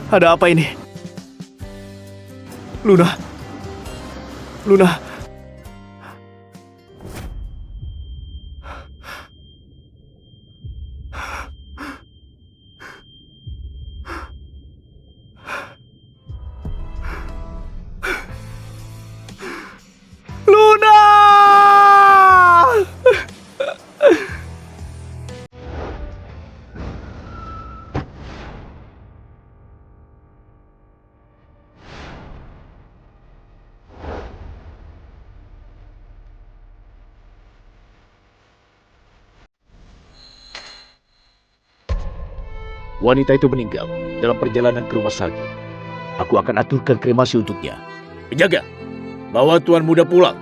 Ada apa ini? Luna. Luna. Luna! Wanita itu meninggal dalam perjalanan ke rumah sakit. Aku akan aturkan kremasi untuknya. Penjaga, bawa tuan muda pulang.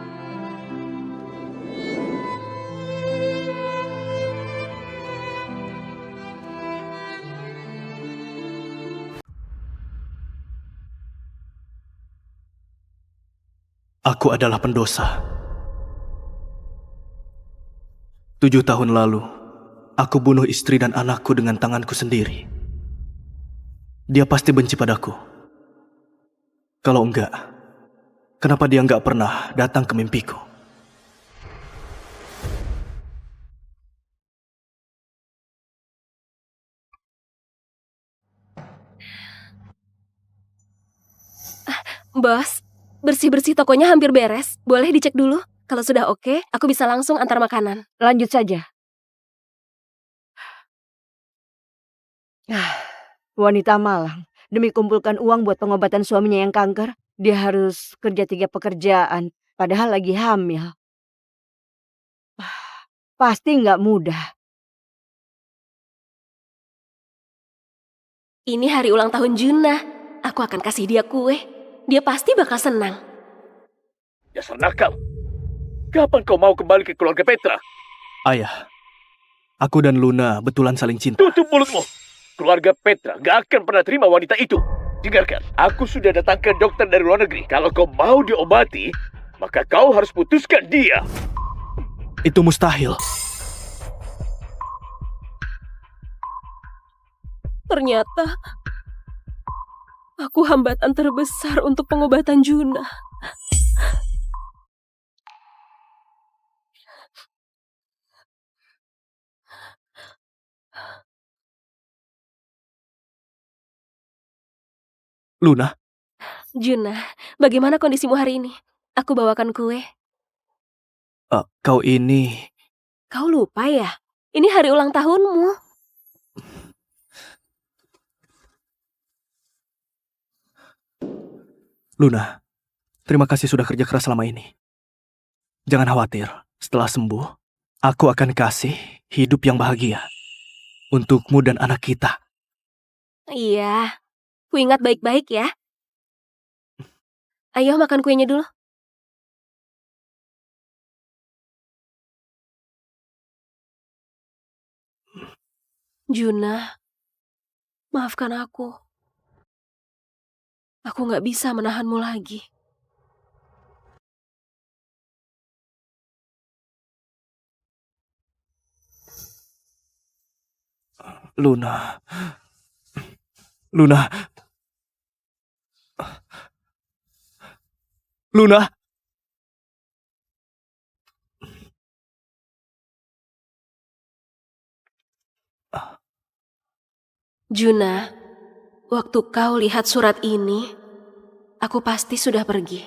Aku adalah pendosa. 7 tahun lalu, aku bunuh istri dan anakku dengan tanganku sendiri. Dia pasti benci padaku. Kalau enggak, kenapa dia enggak pernah datang ke mimpiku? Bos, bersih-bersih tokonya hampir beres. Boleh dicek dulu? Kalau sudah oke, aku bisa langsung antar makanan. Lanjut saja. Wanita malang. Demi kumpulkan uang buat pengobatan suaminya yang kanker, dia harus kerja 3 pekerjaan. Padahal lagi hamil. Pasti nggak mudah. Ini hari ulang tahun Juna. Aku akan kasih dia kue. Dia pasti bakal senang. Dasar nakal. Kapan kau mau kembali ke keluarga Petra? Ayah, aku dan Luna betulan saling cinta. Tutup mulutmu. Keluarga Petra gak akan pernah terima wanita itu. Dengarkan, aku sudah datangkan dokter dari luar negeri. Kalau kau mau diobati, maka kau harus putuskan dia. Itu mustahil. Ternyata aku hambatan terbesar untuk pengobatan Juna. Luna, Juna, bagaimana kondisimu hari ini? Aku bawakan kue. kau ini... Kau lupa ya? Ini hari ulang tahunmu. Luna, terima kasih sudah kerja keras selama ini. Jangan khawatir, setelah sembuh, aku akan kasih hidup yang bahagia untukmu dan anak kita. Iya, ku ingat baik-baik ya. Ayo makan kuenya dulu. Juna, maafkan aku. Aku gak bisa menahanmu lagi. Luna... Luna... Luna... Juna, waktu kau lihat surat ini, aku pasti sudah pergi.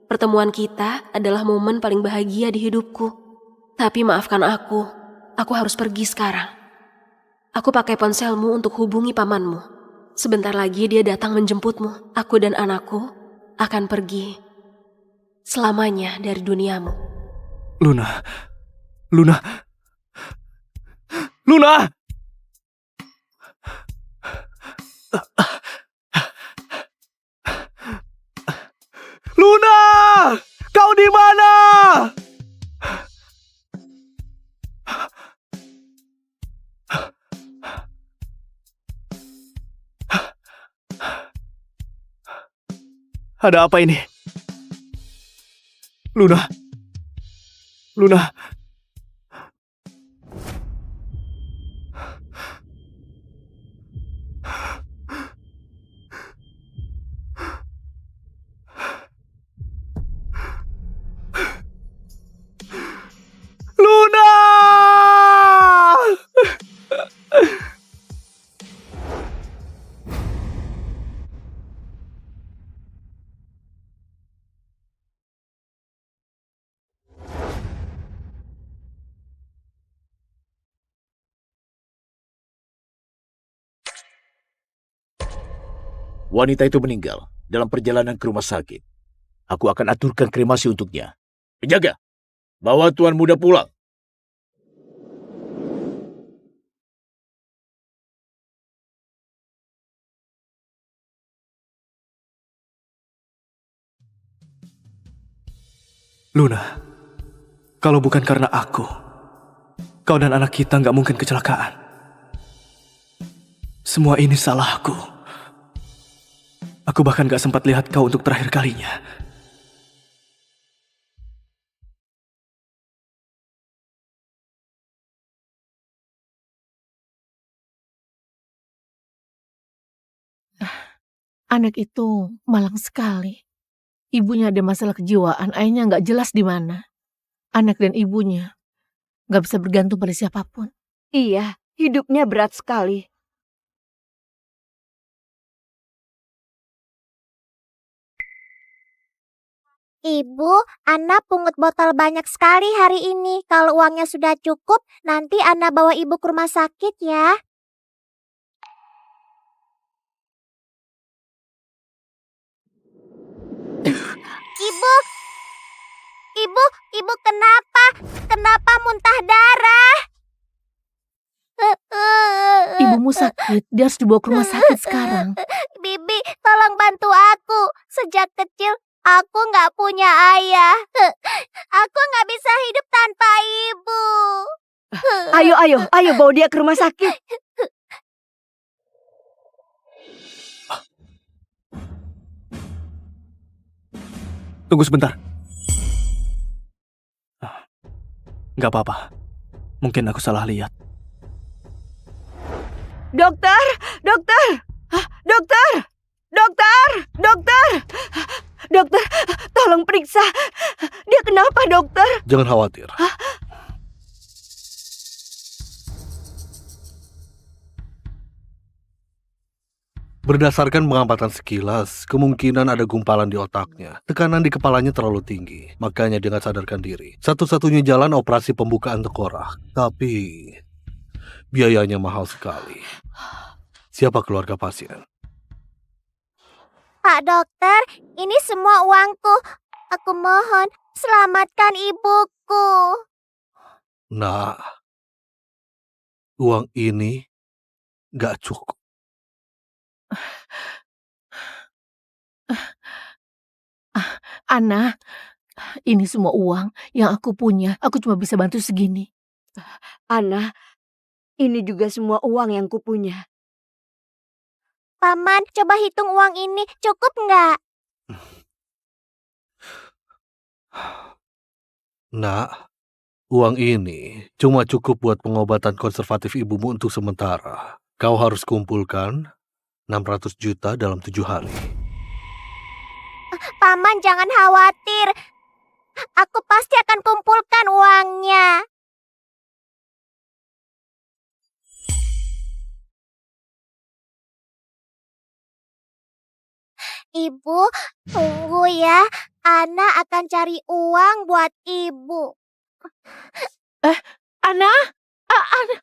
Pertemuan kita adalah momen paling bahagia di hidupku. Tapi maafkan aku harus pergi sekarang. Aku pakai ponselmu untuk hubungi pamanmu. Sebentar lagi dia datang menjemputmu. Aku dan anakku akan pergi selamanya dari duniamu. Luna... Luna... Luna! Luna! Kau di mana? Ada apa ini? Luna. Luna. wanita itu meninggal dalam perjalanan ke rumah sakit. Aku akan aturkan kremasi untuknya. Penjaga, bawa tuan muda pulang. Luna, kalau bukan karena aku, kau dan anak kita nggak mungkin kecelakaan. Semua ini salahku. Aku bahkan gak sempat lihat kau untuk terakhir kalinya. Anak itu malang sekali. Ibunya ada masalah kejiwaan, ayahnya nggak jelas di mana. Anak dan ibunya nggak bisa bergantung pada siapapun. Iya, hidupnya berat sekali. Ibu, Ana pungut botol banyak sekali hari ini. Kalau uangnya sudah cukup, nanti Ana bawa ibu ke rumah sakit ya. Ibu kenapa? Kenapa muntah darah? Ibumu sakit, dia harus dibawa ke rumah sakit sekarang. Bibi, tolong bantu aku. Sejak kecil, aku nggak punya ayah. Aku nggak bisa hidup tanpa ibu. Ayo bawa dia ke rumah sakit. Tunggu sebentar. Gak apa-apa. Mungkin aku salah lihat. Dokter! Dokter, tolong periksa. Dia kenapa, dokter? Jangan khawatir. Berdasarkan pengamatan sekilas, kemungkinan ada gumpalan di otaknya. Tekanan di kepalanya terlalu tinggi, makanya dia nggak sadarkan diri. Satu-satunya jalan operasi pembukaan tengkorak, tapi biayanya mahal sekali. Siapa keluarga pasien? Pak dokter, ini semua uangku. Aku mohon, selamatkan ibuku. Nah, uang ini nggak cukup. Ana, ini semua uang yang aku punya. Aku cuma bisa bantu segini. Ana, ini juga semua uang yang kupunya. Paman, coba hitung uang ini. Cukup nggak? Nah, uang ini cuma cukup buat pengobatan konservatif ibumu untuk sementara. Kau harus kumpulkan 600 juta dalam 7 hari. Paman, jangan khawatir. Aku pasti akan kumpulkan uangnya. Ibu, tunggu ya. Ana akan cari uang buat ibu. Ana, Ana.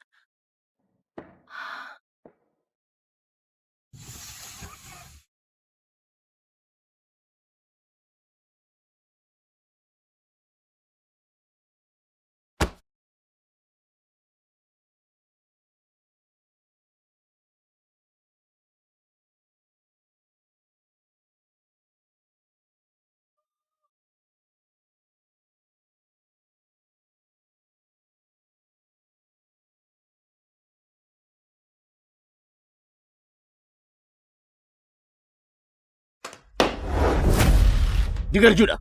Dengar Juna,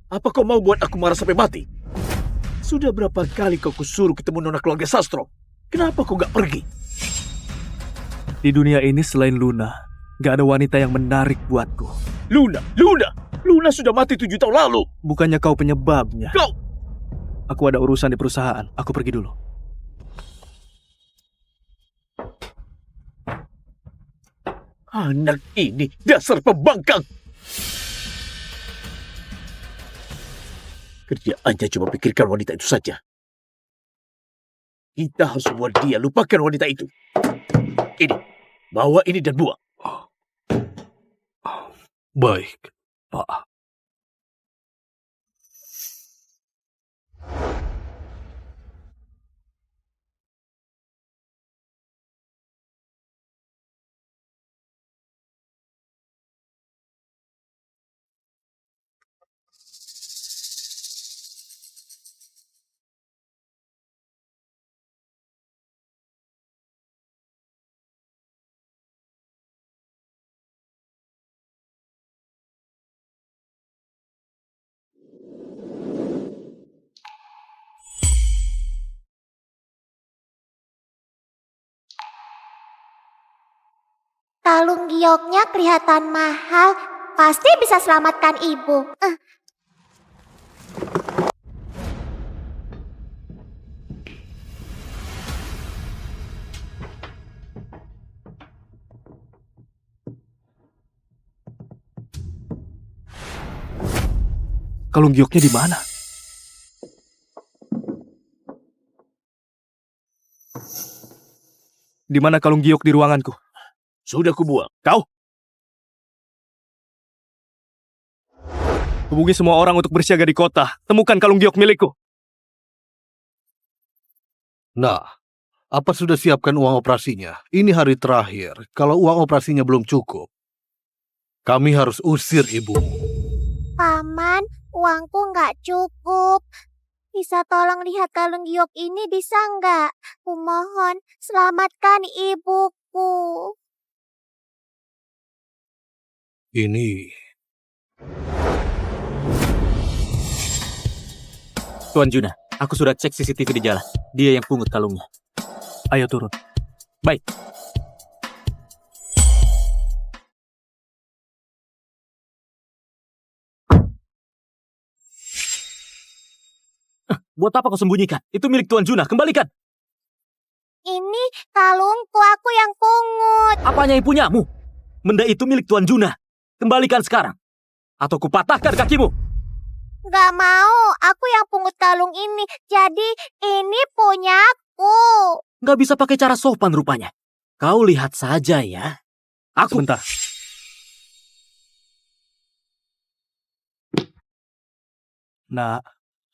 apa kau mau buat aku marah sampai mati? Sudah berapa kali kau kusuruh ketemu nona keluarga Sastro? Kenapa kau gak pergi? Di dunia ini selain Luna, gak ada wanita yang menarik buatku. Luna sudah mati 7 tahun lalu. Bukannya kau penyebabnya. Kau! Aku ada urusan di perusahaan. Aku pergi dulu. Anak ini dasar pembangkang. Kerjaannya cuma pikirkan wanita itu saja. Kita harus buat dia lupakan wanita itu. Ini, bawa ini dan buang. Baik, Pak. Kalung gioknya kelihatan mahal. Pasti bisa selamatkan ibu. Kalung gioknya di mana? Di mana kalung giok di ruanganku? Sudah kubuang. Kau? Hubungi semua orang untuk bersiaga di kota. Temukan kalung giok milikku. Nah, apa sudah siapkan uang operasinya? Ini hari terakhir. Kalau uang operasinya belum cukup, kami harus usir ibu. Paman, uangku nggak cukup. Bisa tolong lihat kalung giok ini bisa nggak? Kumohon, selamatkan ibuku. Ini Tuan Juna, aku sudah cek CCTV di jalan. Dia yang pungut kalungnya. Ayo turun. Baik. Buat apa kau sembunyikan? Itu milik Tuan Juna, kembalikan. Ini kalungku, aku yang pungut. Apanya yang punyamu? Benda itu milik Tuan Juna. Kembalikan sekarang. Atau kupatahkan kakimu. Nggak mau, aku yang pungut kalung ini. Jadi ini punyaku. Nggak bisa pakai cara sopan rupanya. Kau lihat saja ya. Aku... Sebentar. Nak,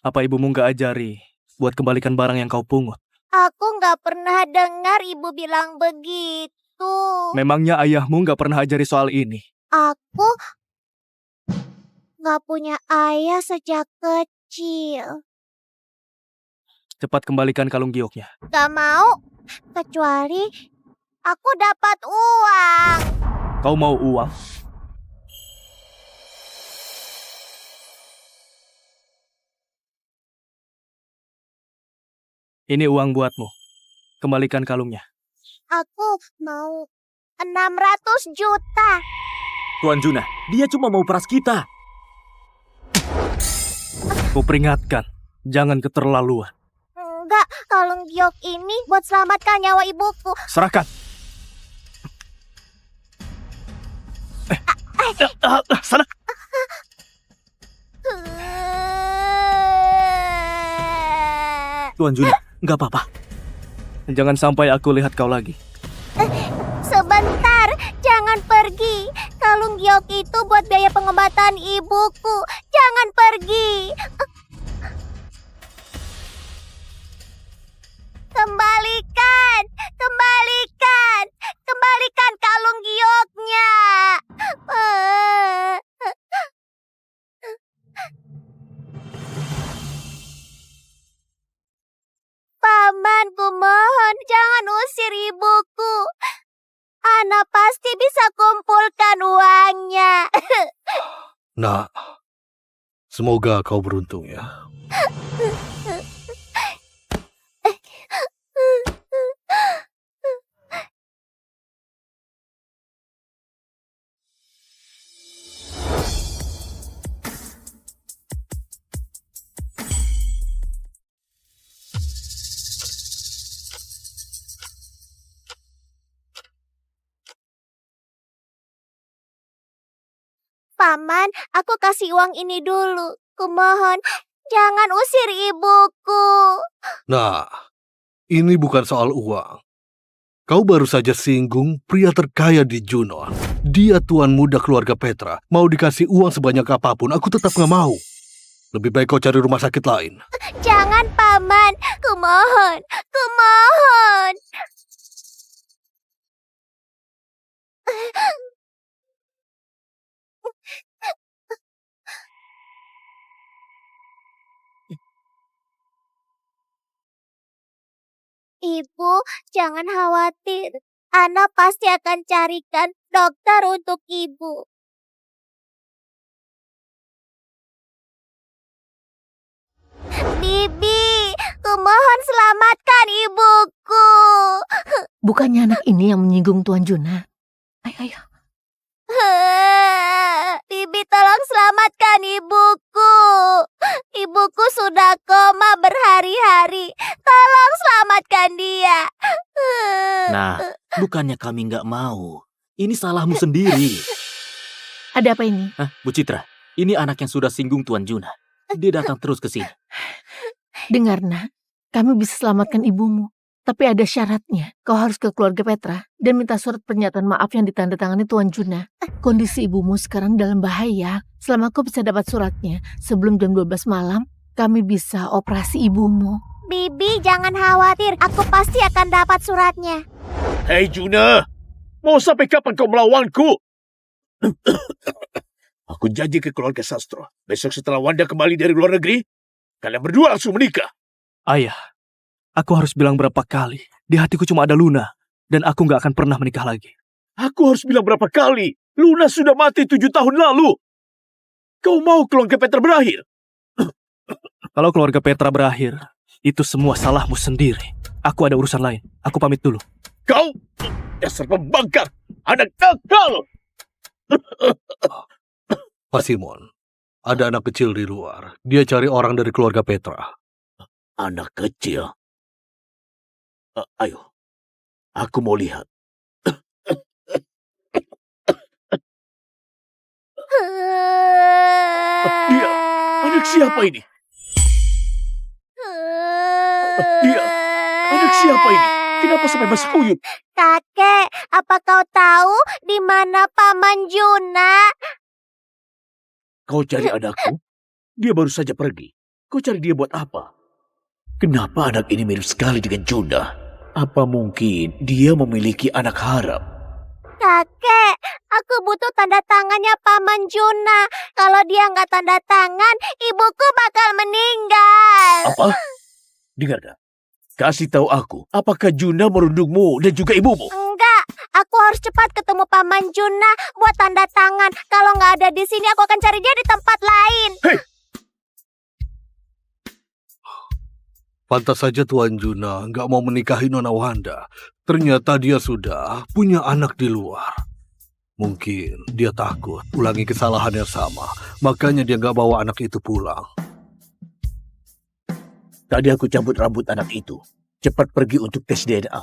apa ibumu nggak ajari buat kembalikan barang yang kau pungut? Aku nggak pernah dengar ibu bilang begitu. Memangnya ayahmu nggak pernah ajari soal ini? Aku nggak punya ayah sejak kecil. Cepat kembalikan kalung gioknya. Gak mau, kecuali aku dapat uang. Kau mau uang? Ini uang buatmu. Kembalikan kalungnya. Aku mau 600 juta. Tuan Juna, dia cuma mau peras kita. Kuperingatkan, jangan keterlaluan. Enggak, kalung giok ini buat selamatkan nyawa ibuku. Serahkan. Sana. Tuan Juna, nggak apa-apa. Jangan sampai aku lihat kau lagi. Sebentar, jangan pergi. Kalung giok itu buat biaya pengobatan ibuku. Jangan pergi. Kembalikan, kembalikan, kembalikan kalung gioknya. Paman, kumohon jangan usir ibuku. Ana pasti bisa kumpulkan uangnya. Nah, semoga kau beruntung ya. Paman, aku kasih uang ini dulu. Kumohon, jangan usir ibuku. Nah, ini bukan soal uang. Kau baru saja singgung pria terkaya di Junon. Dia tuan muda keluarga Petra. Mau dikasih uang sebanyak apapun, aku tetap nggak mau. Lebih baik kau cari rumah sakit lain. Jangan, Paman. Kumohon. Kumohon. Ibu, jangan khawatir. Ana pasti akan carikan dokter untuk ibu. Bibi, kumohon selamatkan ibuku. Bukannya anak ini yang menyinggung Tuan Juna? Ayo. Bibi, tolong selamatkan ibuku. Ibuku sudah koma berhari-hari. Tolong selamatkan dia. Nah, bukannya kami nggak mau. Ini salahmu sendiri. Ada apa ini? Hah, Bu Citra, ini anak yang sudah singgung Tuan Juna. Dia datang terus ke sini. Dengar, Nak. Kami bisa selamatkan ibumu. Tapi ada syaratnya. Kau harus ke keluarga Petra dan minta surat pernyataan maaf yang ditandatangani Tuan Juna. Kondisi ibumu sekarang dalam bahaya. Selama kau bisa dapat suratnya, sebelum jam 12 malam, kami bisa operasi ibumu. Bibi, jangan khawatir. Aku pasti akan dapat suratnya. Hei Juna, mau sampai kapan kau melawanku? Aku janji ke keluarga Sastro. Besok setelah Wanda kembali dari luar negeri, kalian berdua langsung menikah. Ayah, aku harus bilang berapa kali. Di hatiku cuma ada Luna. Dan aku nggak akan pernah menikah lagi. Aku harus bilang berapa kali. Luna sudah mati 7 tahun lalu. Kau mau keluarga Petra berakhir? Kalau keluarga Petra berakhir, itu semua salahmu sendiri. Aku ada urusan lain. Aku pamit dulu. Kau dasar pembangkang, anak nakal. Pak Simon, ada anak kecil di luar. Dia cari orang dari keluarga Petra. Anak kecil. Ayo, aku mau lihat. Dia, anak siapa ini? Dia, anak siapa ini? Kenapa sampai masuk uyut? Kakek, apa kau tahu di mana Paman Juna? Kau cari anakku? Dia baru saja pergi. Kau cari dia buat apa? Kenapa anak ini mirip sekali dengan Juna? Apa mungkin dia memiliki anak haram? Kakek, aku butuh tanda tangannya Paman Juna. Kalau dia nggak tanda tangan, ibuku bakal meninggal. Apa? Dengarkan. Kasih tahu aku, apakah Juna merundungmu dan juga ibumu? Enggak, aku harus cepat ketemu Paman Juna buat tanda tangan. Kalau nggak ada di sini, aku akan cari dia di tempat lain. Hei! Pantas saja Tuan Juna nggak mau menikahi Nona Wanda. Ternyata dia sudah punya anak di luar. Mungkin dia takut ulangi kesalahan yang sama. Makanya dia nggak bawa anak itu pulang. Tadi aku cabut rambut anak itu. Cepat pergi untuk tes DNA.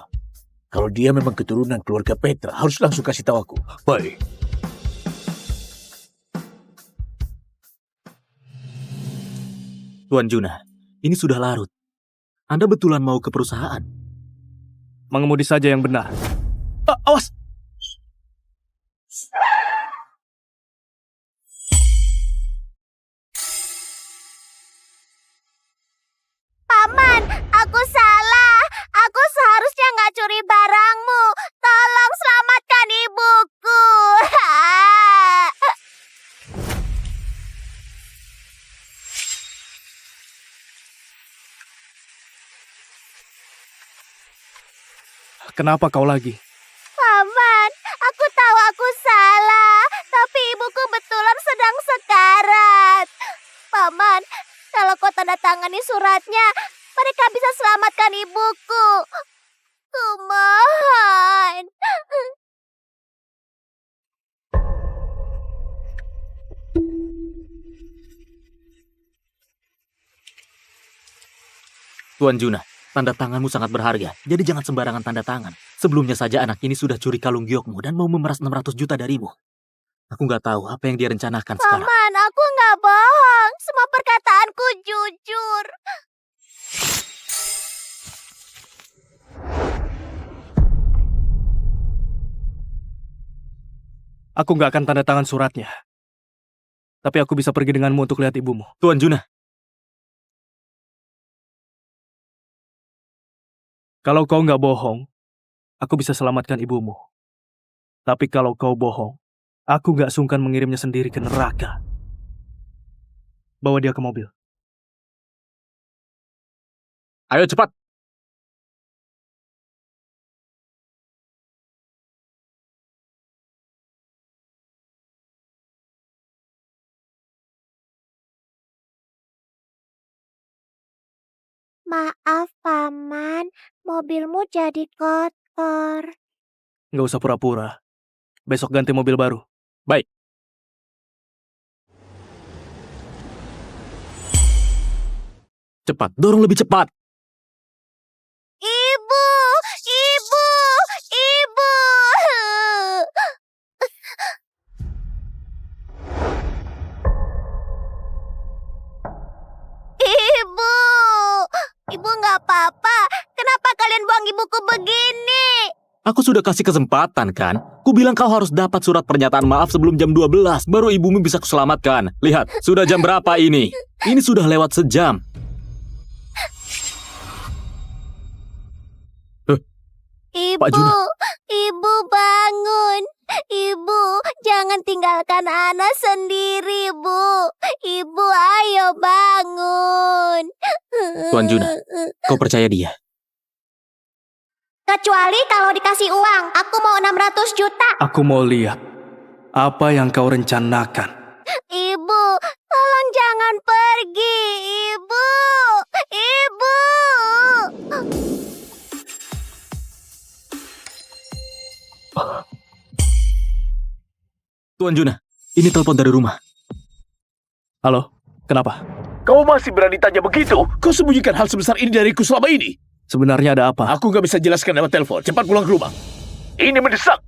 Kalau dia memang keturunan keluarga Petra, harus langsung kasih tahu aku. Baik. Tuan Juna, ini sudah larut. Anda betulan mau ke perusahaan? Mengemudi saja yang benar. Awas! Paman, aku salah. Aku seharusnya nggak curi barangmu. Tolong selamatkan ibuku. Kenapa kau lagi? Paman, aku tahu aku salah. Tapi ibuku betulan sedang sekarat. Paman, kalau kau tanda tangani suratnya, mereka bisa selamatkan ibuku. Kumohon. Tuan Juna, tanda tanganmu sangat berharga, jadi jangan sembarangan tanda tangan. Sebelumnya saja anak ini sudah curi kalung giokmu dan mau memeras 600 juta darimu. Aku nggak tahu apa yang dia rencanakan sekarang. Paman, aku nggak bohong. Semua perkataanku jujur. Aku nggak akan tanda tangan suratnya. Tapi aku bisa pergi denganmu untuk lihat ibumu. Tuan Juna, Kalau kau nggak bohong, aku bisa selamatkan ibumu. Tapi kalau kau bohong, aku nggak sungkan mengirimnya sendiri ke neraka. Bawa dia ke mobil. ayo cepat. Maaf, Paman. Mobilmu jadi kotor. Nggak usah pura-pura. Besok ganti mobil baru. Baik. Cepat, dorong lebih cepat. Ibu! Ibu! Ibu! Ibu! Ibu nggak apa-apa. Kenapa kalian buang ibuku begini? Aku sudah kasih kesempatan kan? Ku bilang kau harus dapat surat pernyataan maaf sebelum jam 12. Baru ibumu bisa kuselamatkan. Lihat, sudah jam berapa ini? Ini sudah lewat sejam. Ibu, Pak Juna. Ibu bangun. Ibu, jangan tinggalkan Ana sendiri, Bu. Ibu, ayo bangun. Tuan Juna, kau percaya dia? Kecuali kalau dikasih uang. Aku mau 600 juta. Aku mau lihat apa yang kau rencanakan. Ibu, tolong jangan pergi. Ibu, Ibu. Tuan Juna, ini telepon dari rumah. Halo, kenapa? Kau masih berani tanya begitu? Kau sembunyikan hal sebesar ini dariku selama ini. Sebenarnya ada apa? Aku nggak bisa jelaskan lewat telepon. Cepat pulang ke rumah. Ini mendesak.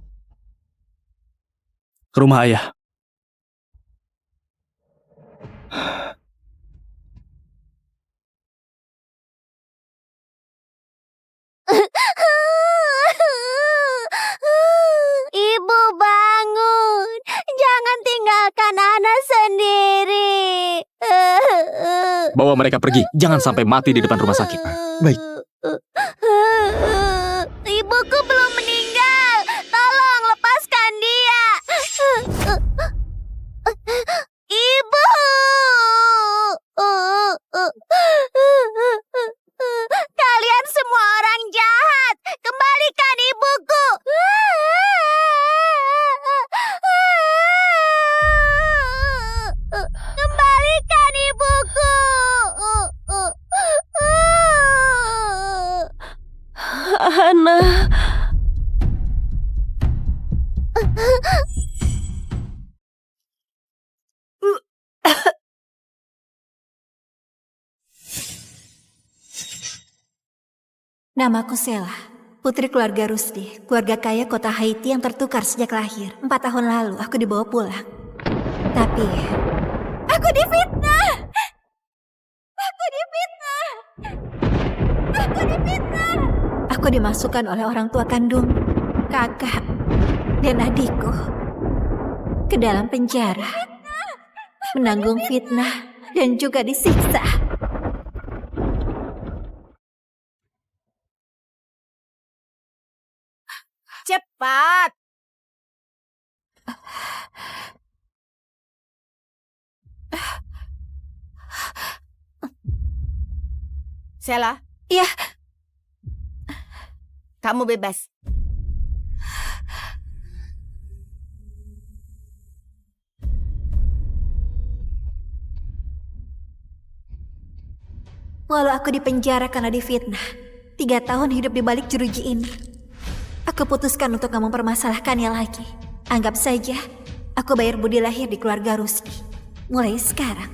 Ke rumah ayah. Ibu bangun. Jangan tinggalkan Ana sendiri. Bawa mereka pergi, jangan sampai mati di depan rumah sakit. Baik. Ibuku belum meninggal. Tolong lepaskan dia. Ibu. Kalian semua orang jahat. Kembalikan ibuku. Kembalikan ibuku. Ana. Namaku Sela, putri keluarga Rusdi, keluarga kaya kota Haiti yang tertukar sejak lahir. 4 tahun lalu aku dibawa pulang. Tapi, aku difitnah! Aku difitnah! Aku difitnah! Aku dimasukkan oleh orang tua kandung, kakak, dan adikku ke dalam penjara. Menanggung fitnah dan juga disiksa. Cepat! Sela, Iya, kamu bebas. walau aku dipenjara karena difitnah, 3 tahun hidup di balik jeruji ini, aku putuskan untuk gak mempermasalahkannya lagi. Anggap saja aku bayar budi lahir di keluarga Rusdi. Mulai sekarang,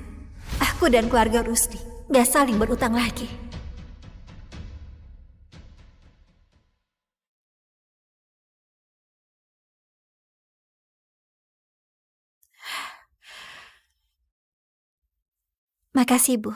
aku dan keluarga Rusdi gak saling berutang lagi. Makasih, Bu.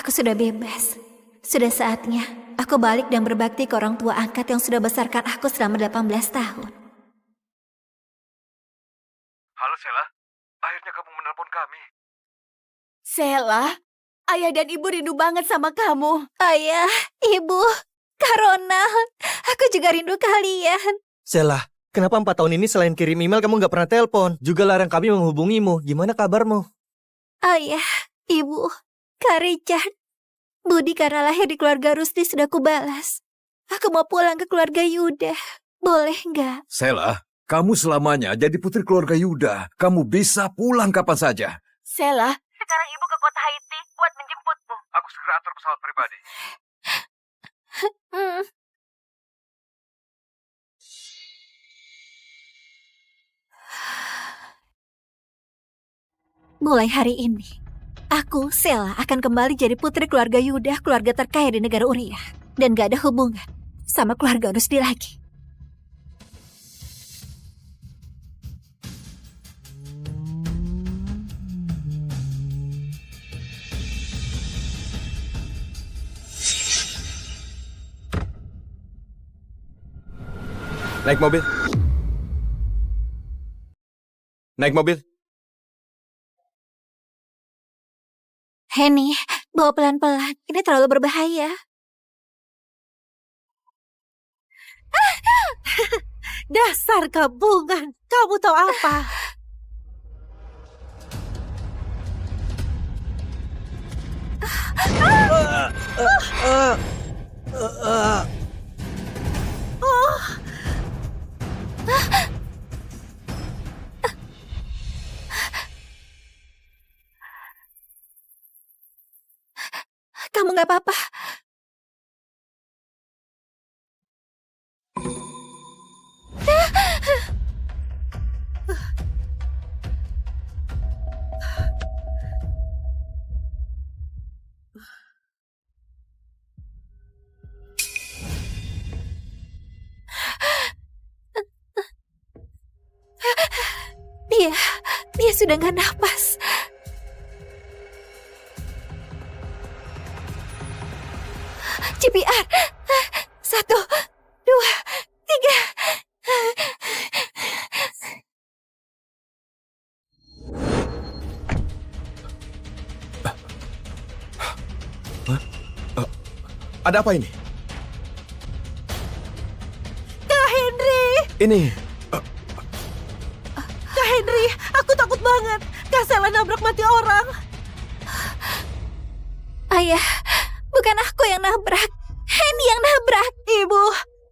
Aku sudah bebas. Sudah saatnya aku balik dan berbakti ke orang tua angkat yang sudah besarkan aku selama 18 tahun. Halo Sela, akhirnya kamu menelpon kami. Sela, ayah dan ibu rindu banget sama kamu. Ayah, ibu, Kak Ronald, aku juga rindu kalian. Sela, kenapa 4 tahun ini selain kirim email kamu nggak pernah telepon? Juga larang kami menghubungimu. Gimana kabarmu? Ayah, ibu, Kak Richard, budi karena lahir di keluarga Rusdi sudah kubalas. Aku mau pulang ke keluarga Yuda. Boleh nggak? Sela, kamu selamanya jadi putri keluarga Yuda. Kamu bisa pulang kapan saja. Sela, Sekarang ibu ke kota Haiti buat menjemputmu. Aku segera atur pesawat pribadi. Mulai hari ini, aku, Sela, akan kembali jadi putri keluarga Yuda, keluarga terkaya di negara Uriah. Dan gak ada hubungan sama keluarga Rusdi lagi. Naik mobil. Naik mobil. Henny, bawa pelan-pelan. Ini terlalu berbahaya. dasar gabungan. Kamu tahu apa? Kamu gak apa-apa. Dia sudah gak napas. CPR. 1, 2, 3. Ada apa ini? Kak Henry! Ini. Kak Henry, aku takut banget. Kak Sela nabrak mati orang. Ayah, bukan aku yang nabrak. Henny yang nabrak. Ibu,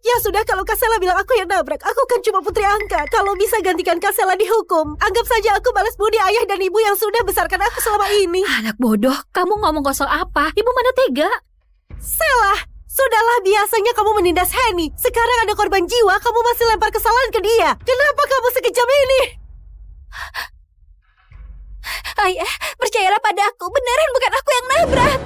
ya sudah kalau Kak Sela bilang aku yang nabrak. Aku kan cuma putri angkat. Kalau bisa gantikan Kak Sela dihukum. Anggap saja aku balas budi ayah dan ibu yang sudah besarkan aku selama ini. Anak bodoh, kamu ngomong kosong apa? Ibu mana tega? Sela, sudahlah biasanya kamu menindas Henny. Sekarang ada korban jiwa, kamu masih lempar kesalahan ke dia. Kenapa kamu sekejam ini? Ayah, percayalah pada aku. Beneran bukan aku yang nabrak.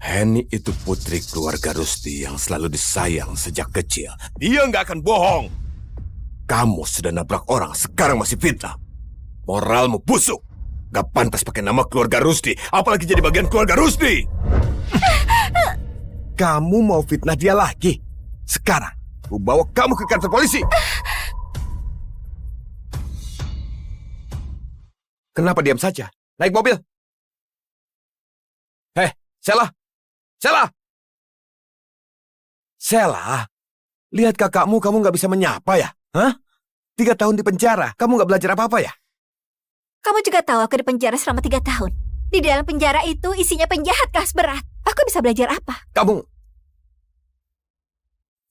Henny itu putri keluarga Rusdi yang selalu disayang sejak kecil. Dia nggak akan bohong. Kamu sudah nabrak orang, sekarang masih fitnah. Moralmu busuk. Gak pantas pakai nama keluarga Rusdi, apalagi jadi bagian keluarga Rusdi. Kamu mau fitnah dia lagi? Sekarang, aku bawa kamu ke kantor polisi. Kenapa diam saja? Naik mobil. Hei, Sela! Sela! Sela, lihat kakakmu kamu nggak bisa menyapa ya? Hah? 3 tahun di penjara, kamu nggak belajar apa-apa ya? Kamu juga tahu aku di penjara selama 3 tahun. Di dalam penjara itu isinya penjahat kelas berat. Aku bisa belajar apa? Kamu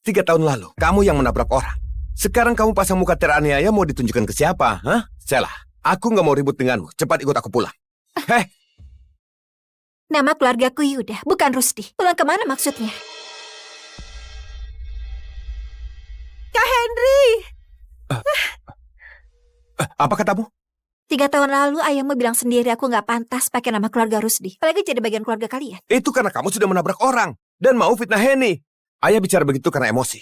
3 tahun lalu, kamu yang menabrak orang. Sekarang kamu pasang muka teraniaya mau ditunjukkan ke siapa? Hah? Sela, aku nggak mau ribut denganmu. Cepat ikut aku pulang. Heh. Nama keluargaku Yuda, bukan Rusdi. Pulang kemana maksudnya? Kak Henry! Apa katamu? 3 tahun lalu ayahmu bilang sendiri aku nggak pantas pakai nama keluarga Rusdi. Apalagi jadi bagian keluarga kalian. Itu karena kamu sudah menabrak orang dan mau fitnah Henny. Ayah bicara begitu karena emosi.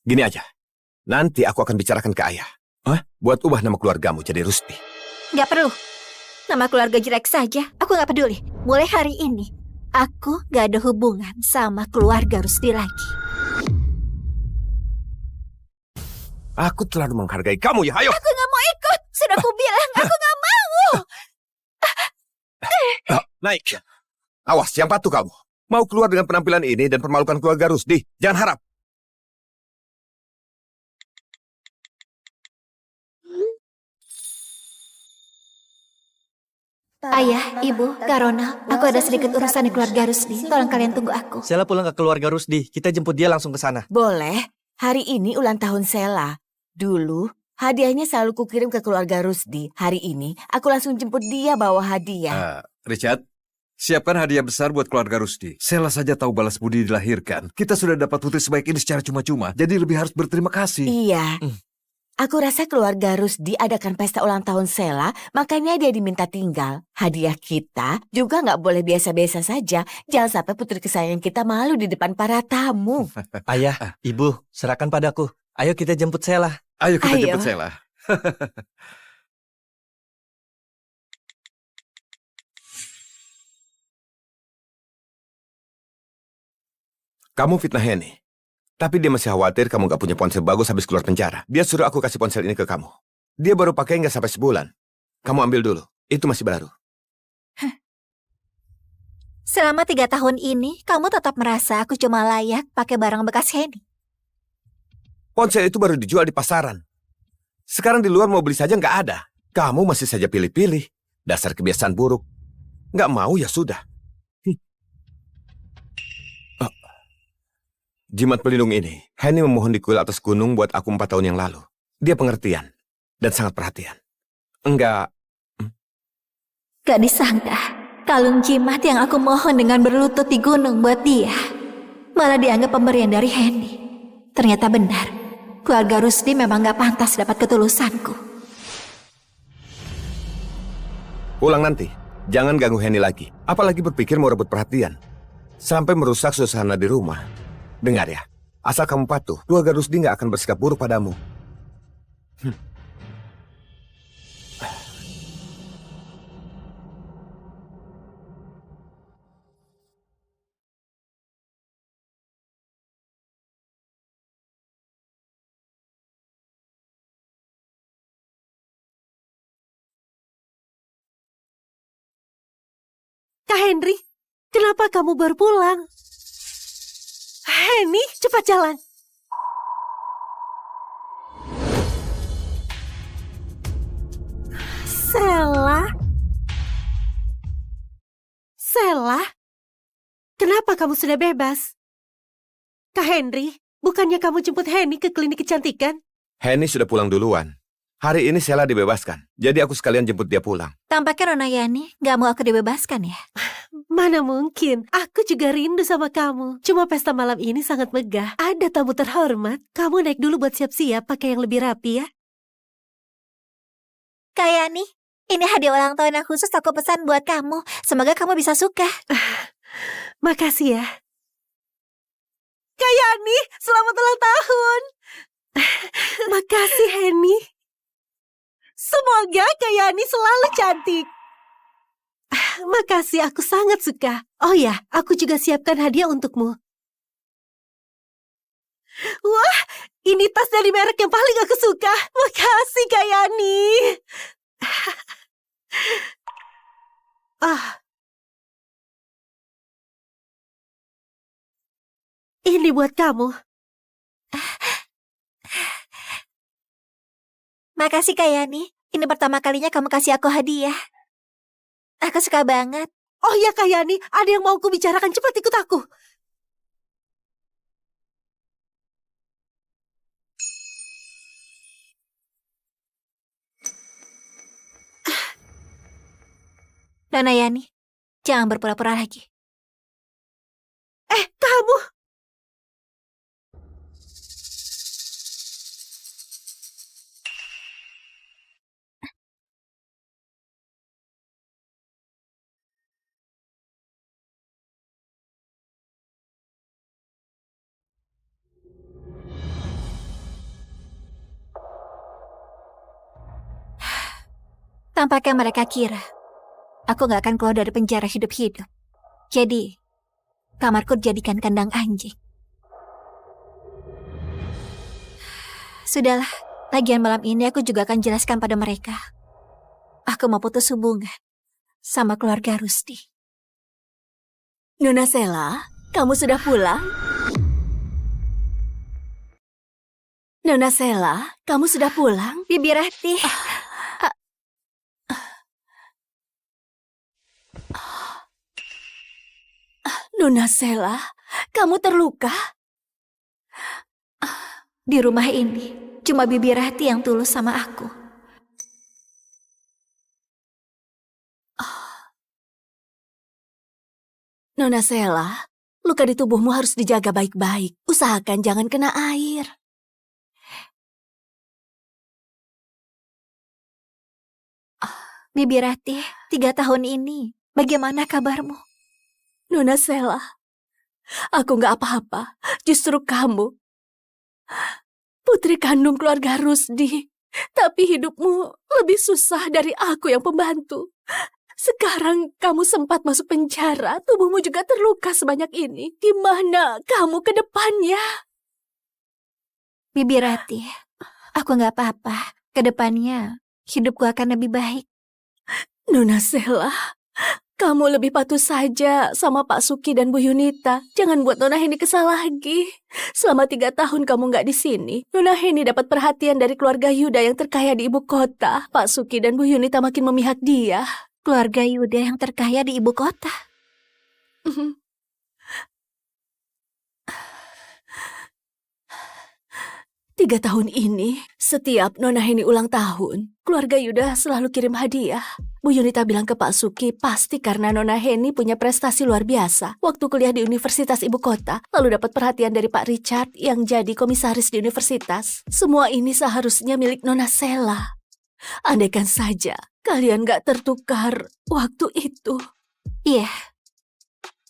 Gini aja, nanti aku akan bicarakan ke ayah. Buat ubah nama keluargamu jadi Rusdi. Nggak perlu. Nama keluarga jelek saja. Aku gak peduli. Mulai hari ini, aku gak ada hubungan sama keluarga Rusdi lagi. Aku terlalu menghargai kamu ya, ayo. Aku gak mau ikut. Sudah aku bilang, aku gak mau. Naik. Awas, yang patuh kamu. Mau keluar dengan penampilan ini dan permalukan keluarga Rusdi. Jangan harap. Ayah, Ibu, Kak Ronald, aku ada sedikit urusan di keluarga Rusdi. Tolong kalian tunggu aku. Sela pulang ke keluarga Rusdi. Kita jemput dia langsung ke sana. Boleh. Hari ini ulang tahun Sela. Dulu, hadiahnya selalu kukirim ke keluarga Rusdi. Hari ini, aku langsung jemput dia bawa hadiah. Richard, siapkan hadiah besar buat keluarga Rusdi. Sela saja tahu balas budi dilahirkan. Kita sudah dapat putri sebaik ini secara cuma-cuma. Jadi lebih harus berterima kasih. Iya. Aku rasa keluarga Rusdi adakan pesta ulang tahun Sela, makanya dia diminta tinggal. Hadiah kita juga nggak boleh biasa-biasa saja. Jangan sampai putri kesayangan kita malu di depan para tamu. Ayah, Ibu, serahkan padaku. Ayo kita jemput Sela. Ayo kita Ayo. jemput Sela. Kamu fitnah Henny. Tapi dia masih khawatir kamu gak punya ponsel bagus habis keluar penjara. Dia suruh aku kasih ponsel ini ke kamu. Dia baru pakai nggak sampai sebulan. Kamu ambil dulu. Itu masih baru. Selama 3 tahun ini, kamu tetap merasa aku cuma layak pakai barang bekas Henny. Ponsel itu baru dijual di pasaran. Sekarang di luar mau beli saja nggak ada. Kamu masih saja pilih-pilih. Dasar kebiasaan buruk. Nggak mau ya sudah. Jimat pelindung ini, Henny memohon di kuil atas gunung buat aku 4 tahun yang lalu. Dia pengertian dan sangat perhatian. Enggak. Gak disangka, kalung jimat yang aku mohon dengan berlutut di gunung buat dia, malah dianggap pemberian dari Henny. Ternyata benar, keluarga Rusdi memang gak pantas dapat ketulusanku. Pulang nanti, jangan ganggu Henny lagi. Apalagi berpikir mau rebut perhatian. Sampai merusak suasana di rumah. Dengar ya, asal kamu patuh, keluarga Rusdi nggak akan bersikap buruk padamu. Kak Henry, kenapa kamu baru pulang? Henny, cepat jalan. Sela? Sela? Kenapa kamu sudah bebas? Kak Henry, bukannya kamu jemput Henny ke klinik kecantikan? Henny sudah pulang duluan. Hari ini Sela dibebaskan, jadi aku sekalian jemput dia pulang. Tampaknya Nona Yani gak mau aku dibebaskan ya? Mana mungkin, aku juga rindu sama kamu. Cuma pesta malam ini sangat megah. Ada tamu terhormat. Kamu naik dulu buat siap-siap pakai yang lebih rapi ya. Kak Yani, ini hadiah ulang tahun yang khusus aku pesan buat kamu. Semoga kamu bisa suka. Makasih ya. Kak Yani, selamat ulang tahun. Makasih Henny. Semoga Kak Yani selalu cantik. Makasih, aku sangat suka. Oh ya, aku juga siapkan hadiah untukmu. Wah, ini tas dari merek yang paling aku suka. Makasih, Kak Yani. Ini buat kamu. Makasih Kak Yani, ini pertama kalinya kamu kasih aku hadiah. Aku suka banget. Oh ya Kak Yani, ada yang mau aku bicarakan, cepat ikut aku. Nona Yani, jangan berpura-pura lagi. Kamu. Tampaknya mereka kira aku gak akan keluar dari penjara hidup-hidup. Jadi, kamarku dijadikan kandang anjing. Sudahlah, lagian malam ini aku juga akan jelaskan pada mereka. Aku mau putus hubungan sama keluarga Rusdi. Nona Sela, kamu sudah pulang? Nona Sela, kamu sudah pulang? Bibi Rati. Nona Sela, kamu terluka? Di rumah ini, cuma Bibi Rati yang tulus sama aku. Nona Sela, luka di tubuhmu harus dijaga baik-baik. Usahakan jangan kena air. Bibi Rati, 3 tahun ini, bagaimana kabarmu? Nona Sela, aku gak apa-apa. Justru kamu, putri kandung keluarga Rusdi. Tapi hidupmu lebih susah dari aku yang pembantu. Sekarang kamu sempat masuk penjara, tubuhmu juga terluka sebanyak ini. Gimana kamu ke depannya? Bibi Rati, aku gak apa-apa. Kedepannya, hidupku akan lebih baik. Nona Sela, kamu lebih patuh saja sama Pak Suki dan Bu Yunita. Jangan buat Nona Heni kesal lagi. Selama 3 tahun kamu nggak di sini, Nona Heni dapat perhatian dari keluarga Yuda yang terkaya di ibu kota. Pak Suki dan Bu Yunita makin memihak dia. Keluarga Yuda yang terkaya di ibu kota. 3 tahun ini, setiap Nona Heni ulang tahun, keluarga Yuda selalu kirim hadiah. Bu Yunita bilang ke Pak Suki, pasti karena Nona Heni punya prestasi luar biasa. Waktu kuliah di Universitas Ibu Kota, lalu dapat perhatian dari Pak Richard yang jadi komisaris di universitas. Semua ini seharusnya milik Nona Sela. Andaikan saja kalian gak tertukar waktu itu. Iya,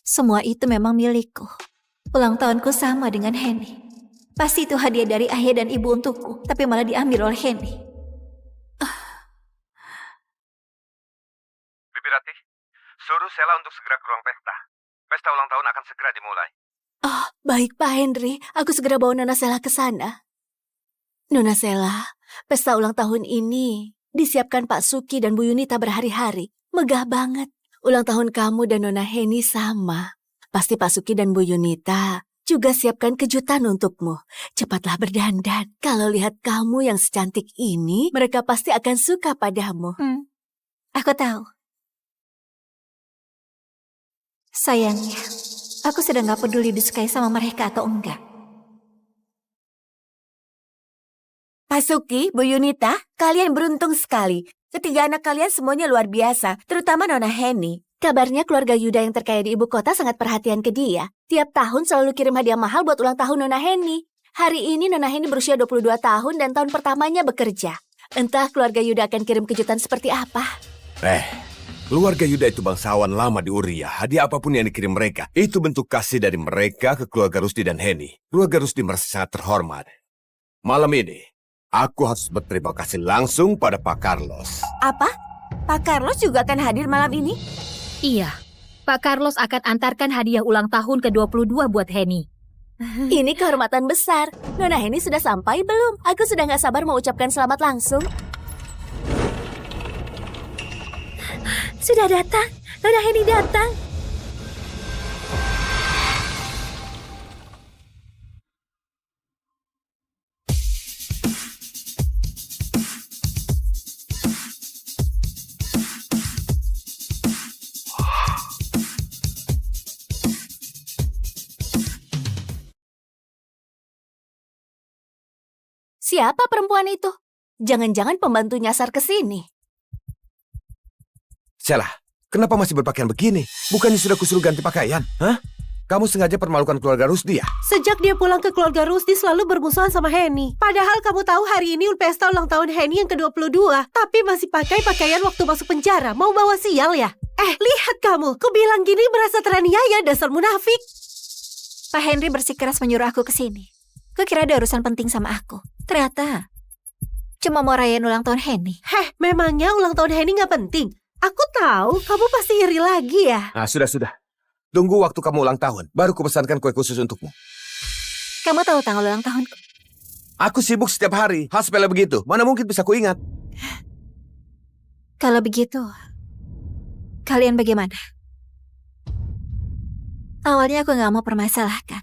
semua itu memang milikku. Ulang tahunku sama dengan Heni. Pasti itu hadiah dari ayah dan ibu untukku, tapi malah diambil oleh Heni. Bibi Rati, suruh Sela untuk segera ke ruang pesta. Pesta ulang tahun akan segera dimulai. Oh, baik Pak Henry. Aku segera bawa Nona Sela ke sana. Nona Sela, pesta ulang tahun ini disiapkan Pak Suki dan Bu Yunita berhari-hari. Megah banget. Ulang tahun kamu dan Nona Heni sama. Pasti Pak Suki dan Bu Yunita juga siapkan kejutan untukmu. Cepatlah berdandan. Kalau lihat kamu yang secantik ini, mereka pasti akan suka padamu. Aku tahu. Sayangnya, aku sudah gak peduli disukai sama mereka atau enggak. Pak Suki, Bu Yunita, kalian beruntung sekali. Ketiga anak kalian semuanya luar biasa, terutama Nona Heni. Kabarnya keluarga Yuda yang terkaya di ibu kota sangat perhatian ke dia. Tiap tahun selalu kirim hadiah mahal buat ulang tahun Nona Heni. Hari ini Nona Heni berusia 22 tahun dan tahun pertamanya bekerja. Entah keluarga Yuda akan kirim kejutan seperti apa. Keluarga Yuda itu bangsawan lama di Uria. Hadiah apapun yang dikirim mereka, itu bentuk kasih dari mereka ke keluarga Rusdi dan Heni. Keluarga Rusdi merasa sangat terhormat. Malam ini, aku harus berterima kasih langsung pada Pak Carlos. Apa? Pak Carlos juga akan hadir malam ini? Iya, Pak Carlos akan antarkan hadiah ulang tahun ke-22 buat Heni. Ini kehormatan besar. Nona Heni sudah sampai belum? Aku sudah gak sabar mau ucapkan selamat langsung. Sudah datang, Nona Heni datang. Siapa perempuan itu? Jangan-jangan pembantu nyasar ke sini. Sela, kenapa masih berpakaian begini? Bukannya sudah kusuruh ganti pakaian? Hah? Kamu sengaja permalukan keluarga Rusdi ya? Sejak dia pulang ke keluarga Rusdi selalu bermusuhan sama Heni. Padahal kamu tahu hari ini pesta ulang tahun Heni yang ke-22. Tapi masih pakai pakaian waktu masuk penjara. Mau bawa sial ya? Lihat kamu. Kubilang gini merasa teraniaya, dasar munafik. Pak Henry bersikeras menyuruh aku ke sini. Kukira ada urusan penting sama aku. Ternyata cuma mau rayain ulang tahun Heni. Memangnya ulang tahun Heni gak penting? Aku tahu kamu pasti iri lagi ya. Nah, sudah. Tunggu waktu kamu ulang tahun, baru kupesankan kue khusus untukmu. Kamu tahu tanggal ulang tahunku? Aku sibuk setiap hari, hal sepele begitu. Mana mungkin bisa kuingat? Kalau begitu, kalian bagaimana? Awalnya aku gak mau permasalahkan.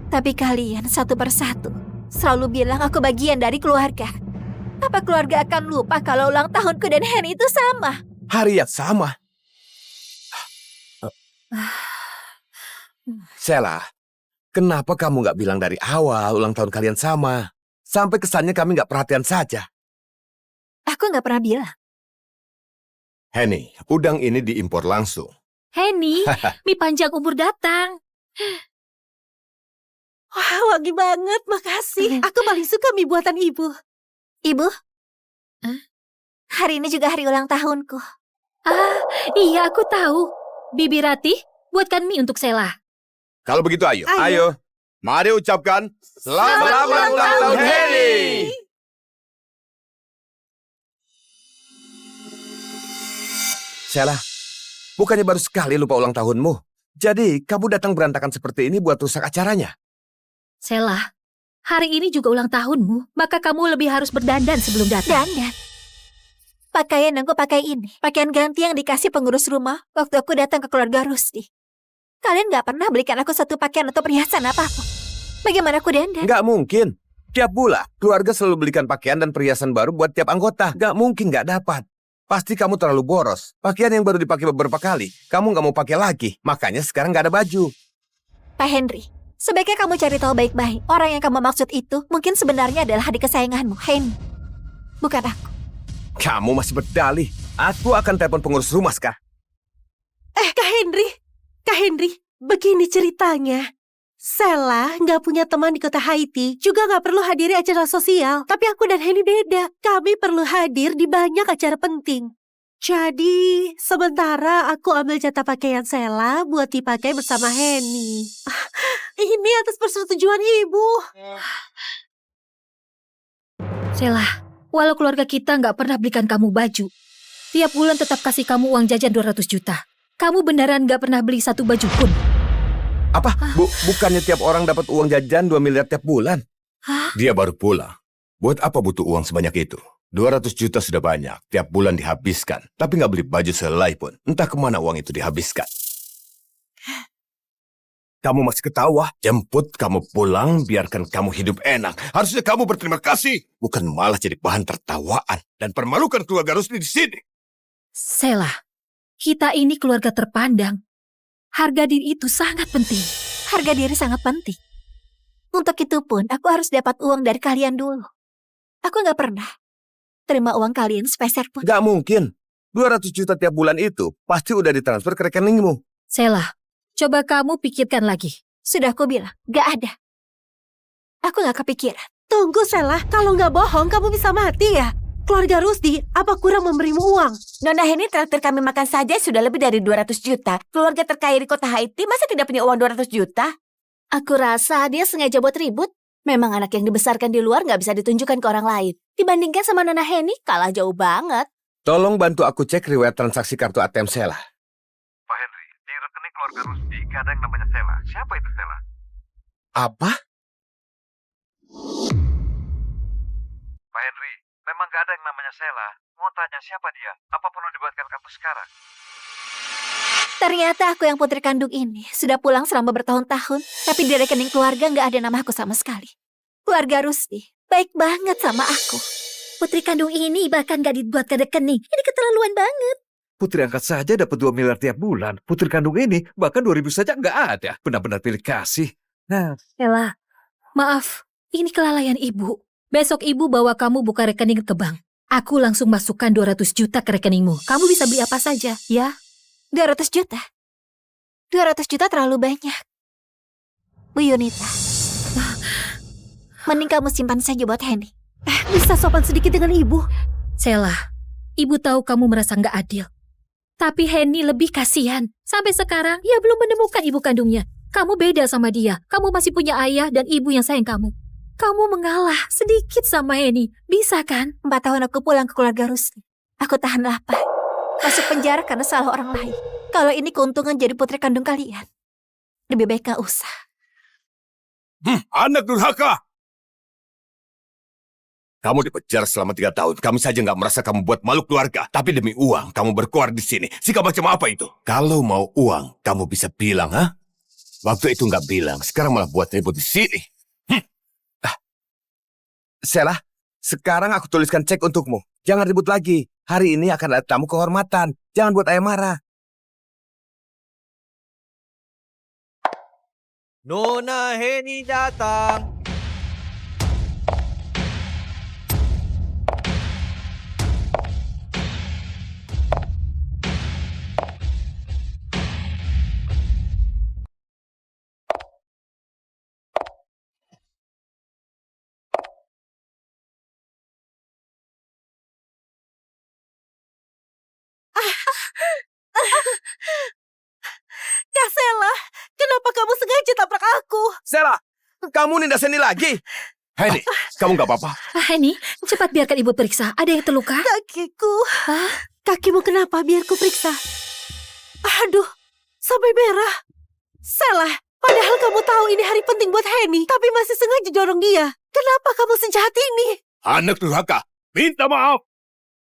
Tapi kalian satu persatu selalu bilang aku bagian dari keluarga. Apa keluarga akan lupa kalau ulang tahunku dan Henny itu sama? Hari yang sama. Sheila, kenapa kamu gak bilang dari awal ulang tahun kalian sama? Sampai kesannya kami gak perhatian saja. Aku gak pernah bilang. Henny, udang ini diimpor langsung. Henny, mie panjang umur datang. Wah, wangi banget, makasih. Aku paling suka mie buatan ibu. Ibu? Hari ini juga hari ulang tahunku. Ah, iya aku tahu. Bibi Ratih, buatkan mie untuk Sheila. Kalau begitu ayo. Mari ucapkan selamat ulang tahun Henny. Sheila, bukannya baru sekali lupa ulang tahunmu. Jadi kamu datang berantakan seperti ini buat rusak acaranya. Sheila, hari ini juga ulang tahunmu, maka kamu lebih harus berdandan sebelum datang. Dandan? Pakaian yang aku pakai ini, pakaian ganti yang dikasih pengurus rumah waktu aku datang ke keluarga Rusdi. Kalian gak pernah belikan aku satu pakaian atau perhiasan apapun. Bagaimana aku dandan? Gak mungkin. Tiap bulan, keluarga selalu belikan pakaian dan perhiasan baru buat tiap anggota. Gak mungkin gak dapat. Pasti kamu terlalu boros. Pakaian yang baru dipakai beberapa kali, kamu gak mau pakai lagi. Makanya sekarang gak ada baju. Pak Henry, sebaiknya kamu cari tahu baik-baik. Orang yang kamu maksud itu mungkin sebenarnya adalah adik kesayanganmu, Henny. Bukan aku. Kamu masih berdalih. Aku akan telepon pengurus rumah sekarang. Kak Henry, begini ceritanya. Sheila nggak punya teman di kota Haiti, juga nggak perlu hadiri acara sosial. Tapi aku dan Henny beda. Kami perlu hadir di banyak acara penting. Jadi, sementara aku ambil jatah pakaian Sheila buat dipakai bersama Henny. Ini atas persetujuan ibu. Sheila, walau keluarga kita nggak pernah belikan kamu baju, tiap bulan tetap kasih kamu uang jajan 200 juta. Kamu beneran nggak pernah beli satu baju pun. Apa? Bukannya tiap orang dapat uang jajan 2 miliar tiap bulan? Dia baru pulang. Buat apa butuh uang sebanyak itu? 200 juta sudah banyak. Tiap bulan dihabiskan. Tapi nggak beli baju sehelai pun. Entah kemana uang itu dihabiskan. Kamu masih ketawa? Jemput kamu pulang, biarkan kamu hidup enak. Harusnya kamu berterima kasih. Bukan malah jadi bahan tertawaan. Dan permalukan keluarga Rusdi di sini. Sheila, kita ini keluarga terpandang. Harga diri itu sangat penting. Harga diri sangat penting. Untuk itu pun, aku harus dapat uang dari kalian dulu. Aku nggak pernah terima uang kalian sepeser pun. Nggak mungkin. 200 juta tiap bulan itu pasti udah ditransfer ke rekeningmu. Sheila, coba kamu pikirkan lagi. Sudah aku bilang, nggak ada. Aku nggak kepikiran. Tunggu Sheila, kalau nggak bohong kamu bisa mati ya. Keluarga Rusdi, apa kurang memberimu uang? Nona Henny traktir kami makan saja sudah lebih dari 200 juta. Keluarga terkaya di kota Haiti masa tidak punya uang 200 juta? Aku rasa dia sengaja buat ribut. Memang anak yang dibesarkan di luar nggak bisa ditunjukkan ke orang lain. Dibandingkan sama Nona Henny, kalah jauh banget. Tolong bantu aku cek riwayat transaksi kartu ATM Sheila. Pak Henry, di rekening keluarga Rusdi gak ada yang namanya Sheila. Siapa itu Sheila? Apa? Pak Henry, memang gak ada yang namanya Sheila. Mau tanya siapa dia? Apa perlu dibuatkan kartu sekarang? Ternyata aku yang putri kandung ini sudah pulang selama bertahun-tahun, tapi di rekening keluarga nggak ada nama aku sama sekali. Keluarga Rusdi baik banget sama aku. Putri kandung ini bahkan gak dibuatkan rekening. Ini keterlaluan banget. Putri angkat saja dapat 2 miliar tiap bulan. Putri kandung ini bahkan 2.000 saja nggak ada. Benar-benar pilih kasih. Nah, Sheila, maaf, ini kelalaian ibu. Besok ibu bawa kamu buka rekening ke bank. Aku langsung masukkan 200 juta ke rekeningmu. Kamu bisa beli apa saja, ya? 200 juta? 200 juta terlalu banyak. Bu Yunita, mending kamu simpan saja buat Henny. Bisa sopan sedikit dengan ibu? Sheila, ibu tahu kamu merasa nggak adil. Tapi Henny lebih kasihan. Sampai sekarang, ia belum menemukan ibu kandungnya. Kamu beda sama dia. Kamu masih punya ayah dan ibu yang sayang kamu. Kamu mengalah sedikit sama Henny. Bisa kan? 4 tahun aku pulang ke keluarga Rusdi. Aku tahan lapar. Masuk penjara karena salah orang lain. Kalau ini keuntungan jadi putri kandung kalian, lebih baik gak usah. Anak durhaka! Kamu dipenjara selama 3 tahun. Kami saja nggak merasa kamu buat malu keluarga. Tapi demi uang, kamu berkuar di sini. Sikap macam apa itu? Kalau mau uang, kamu bisa bilang, ha? Waktu itu nggak bilang. Sekarang malah buat ribut di sini. Sela, sekarang aku tuliskan cek untukmu. Jangan ribut lagi. Hari ini akan ada tamu kehormatan. Jangan buat ayah marah. Nona Heni datang. Kak Sela, kenapa kamu sengaja tabrak aku? Sela, kamu nindas Heni lagi? Heni, kamu nggak apa-apa? Heni, cepat biarkan ibu periksa. Ada yang terluka? Kakiku. Kakimu kenapa? Biar ku periksa. Aduh, sampai merah. Sela, padahal kamu tahu ini hari penting buat Heni, tapi masih sengaja dorong dia. Kenapa kamu sejahat ini? Anak durhaka, minta maaf.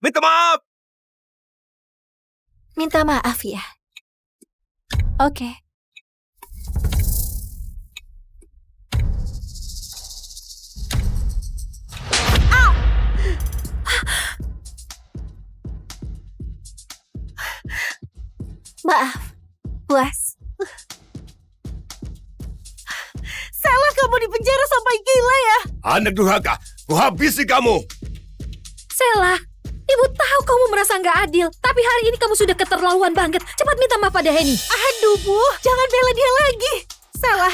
Minta maaf. Minta maaf ya. Oke. Maaf, puas. Sela, kamu di penjara sampai gila ya? Anak durhaka, ku habisi kamu. Sela, ibu tahu kamu merasa nggak adil, tapi hari ini kamu sudah keterlaluan banget. Cepat minta maaf pada Heni. Aduh, Bu, jangan bela dia lagi. Sela,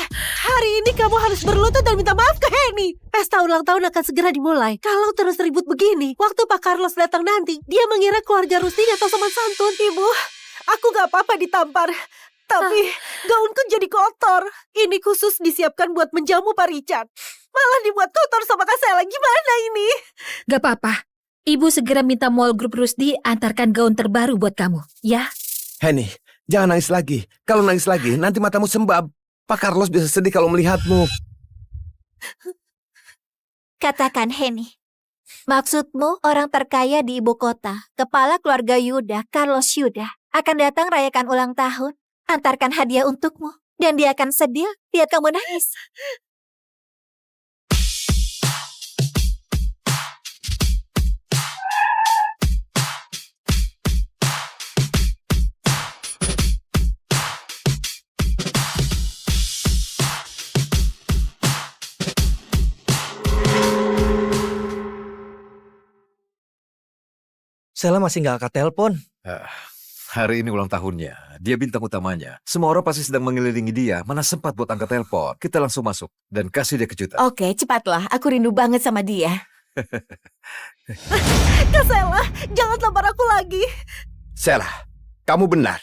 hari ini kamu harus berlutut dan minta maaf ke Heni. Pesta ulang tahun akan segera dimulai. Kalau terus ribut begini, waktu Pak Carlos datang nanti, dia mengira keluarga Rusdi atau sopan santun. Ibu, aku gak apa-apa ditampar. Tapi gaunku jadi kotor. Ini khusus disiapkan buat menjamu Pak Richard. Malah dibuat kotor sama Kak Sela. Gimana ini? Gak apa-apa. Ibu segera minta mall grup Rusdi antarkan gaun terbaru buat kamu, ya? Heni, jangan nangis lagi. Kalau nangis lagi, nanti matamu sembab. Pak Carlos bisa sedih kalau melihatmu. Katakan Heni. Maksudmu orang terkaya di ibu kota, kepala keluarga Yuda, Carlos Yuda, akan datang rayakan ulang tahun, antarkan hadiah untukmu, dan dia akan sedih lihat kamu nangis. Sela masih nggak angkat telepon. Hari ini ulang tahunnya. Dia bintang utamanya. Semua orang pasti sedang mengelilingi dia. Mana sempat buat angkat telepon. Kita langsung masuk dan kasih dia kejutan. Oke, cepatlah. Aku rindu banget sama dia. Kak Sela, jangan tampar aku lagi. Sela, kamu benar.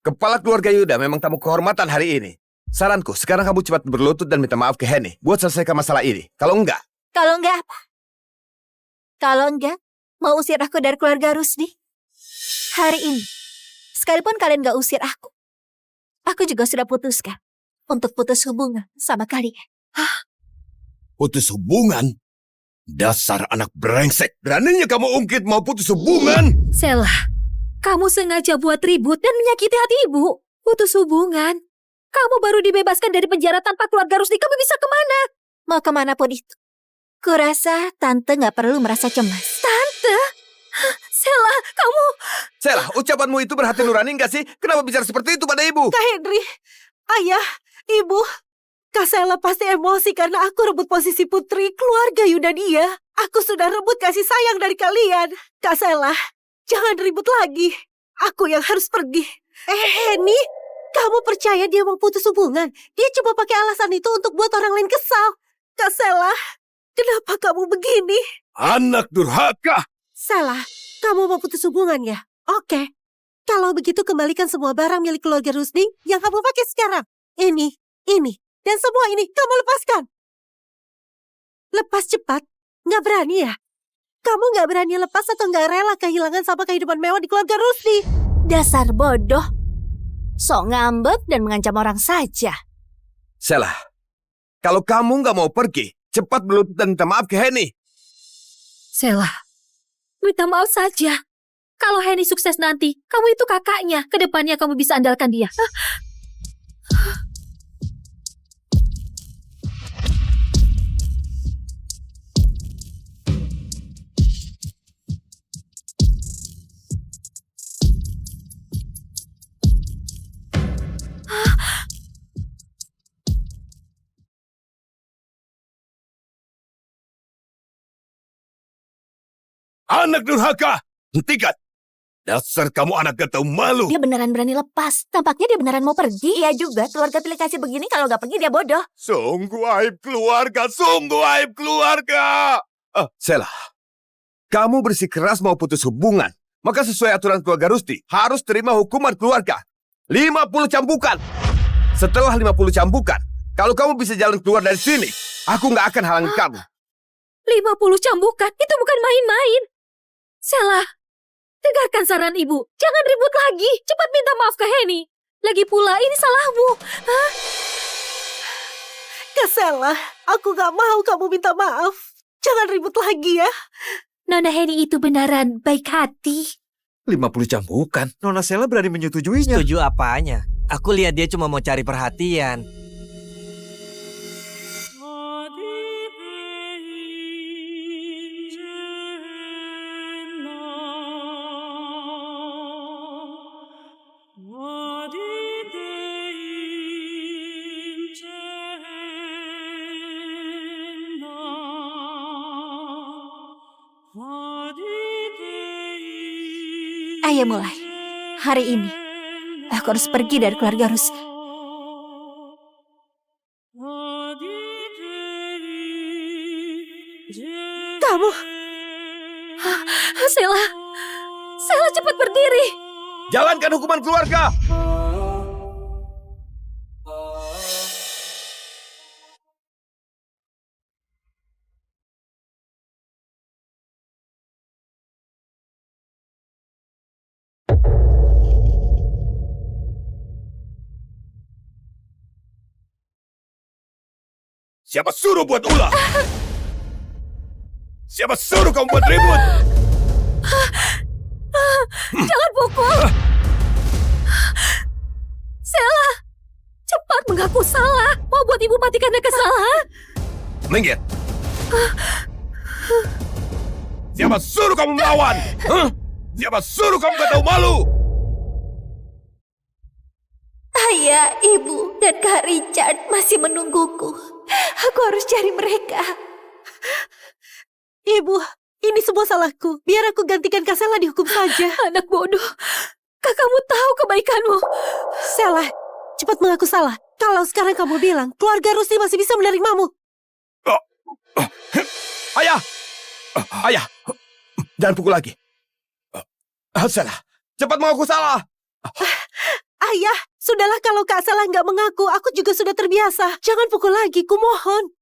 Kepala keluarga Yuda memang tamu kehormatan hari ini. Saranku, sekarang kamu cepat berlutut dan minta maaf ke Heni buat selesaikan masalah ini. Kalau enggak... Kalau enggak apa? Kalau enggak, mau usir aku dari keluarga Rusdi? Hari ini, sekalipun kalian gak usir aku juga sudah putuskan untuk putus hubungan sama kalian. Putus hubungan? Dasar anak brengsek. Beraninya kamu ungkit mau putus hubungan? Sela, kamu sengaja buat ribut dan menyakiti hati ibu. Putus hubungan. Kamu baru dibebaskan dari penjara tanpa keluarga Rusdi. Kamu bisa kemana? Mau kemanapun itu. Kurasa tante gak perlu merasa cemas. Tante? Sela, kamu... Sela, ucapanmu itu berhati nurani enggak sih? Kenapa bicara seperti itu pada ibu? Kak Henry, ayah, ibu, Kak Sela pasti emosi karena aku rebut posisi putri keluarga Yuda dia. Aku sudah rebut kasih sayang dari kalian. Kak Sela, jangan ribut lagi. Aku yang harus pergi. Heni, kamu percaya dia mau putus hubungan? Dia cuma pakai alasan itu untuk buat orang lain kesal. Kak Sela, kenapa kamu begini? Anak durhaka! Salah, kamu mau putus hubungan ya? Oke. Kalau begitu kembalikan semua barang milik keluarga Rusdi yang kamu pakai sekarang. Ini, dan semua ini kamu lepaskan. Lepas cepat, nggak berani ya? Kamu nggak berani lepas atau nggak rela kehilangan sama kehidupan mewah di keluarga Rusdi. Dasar bodoh. Sok ngambek dan mengancam orang saja. Sela, kalau kamu nggak mau pergi, cepat berlutut dan minta maaf ke Henny. Sela, minta maaf saja. Kalau Henny sukses nanti, kamu itu kakaknya. Kedepannya kamu bisa andalkan dia. Anak durhaka! Hentikan! Dasar kamu anak gak tahu malu. Dia beneran berani lepas. Tampaknya dia beneran mau pergi. Iya juga, keluarga pilih kasih begini kalau nggak pergi dia bodoh. Sungguh aib keluarga, sungguh aib keluarga. Sela, kamu bersikeras mau putus hubungan. Maka sesuai aturan keluarga Rusdi, harus terima hukuman keluarga. 50 cambukan. Setelah 50 cambukan, kalau kamu bisa jalan keluar dari sini, aku nggak akan halangi kamu. 50 cambukan, itu bukan main-main. Sela, dengarkan saran ibu. Jangan ribut lagi. Cepat minta maaf ke Henny. Lagi pula, ini salahmu. Hah? Kak Sela, aku nggak mau kamu minta maaf. Jangan ribut lagi ya. Nona Henny itu beneran baik hati. 50 cambukan. Nona Sela berani menyetujuinya. Setuju apanya? Aku lihat dia cuma mau cari perhatian. Ayo mulai. Hari ini, aku harus pergi dari keluarga Rus. Kamu... Sela, Sela cepat berdiri. Jalankan hukuman keluarga. Siapa suruh buat ulah? Siapa suruh kamu buat ribut? Jangan pukul. Sela, cepat mengaku salah. Mau buat ibu mati karena kesalahan. Minggir. Siapa suruh kamu melawan? Siapa suruh kamu gak tahu malu? Ayah, ibu, dan Kak Richard masih menungguku. Aku harus cari mereka. Ibu, ini semua salahku. Biar aku gantikan Kak Sela dihukum saja. Anak bodoh. Kakakmu tahu kebaikanmu. Sela, cepat mengaku salah. Kalau sekarang kamu bilang, keluarga Rusdi masih bisa menerimamu. Ayah! Ayah! Jangan pukul lagi. Sela, cepat mengaku salah. Ayah, sudahlah kalau Kak Sela nggak mengaku, aku juga sudah terbiasa. Jangan pukul lagi, kumohon.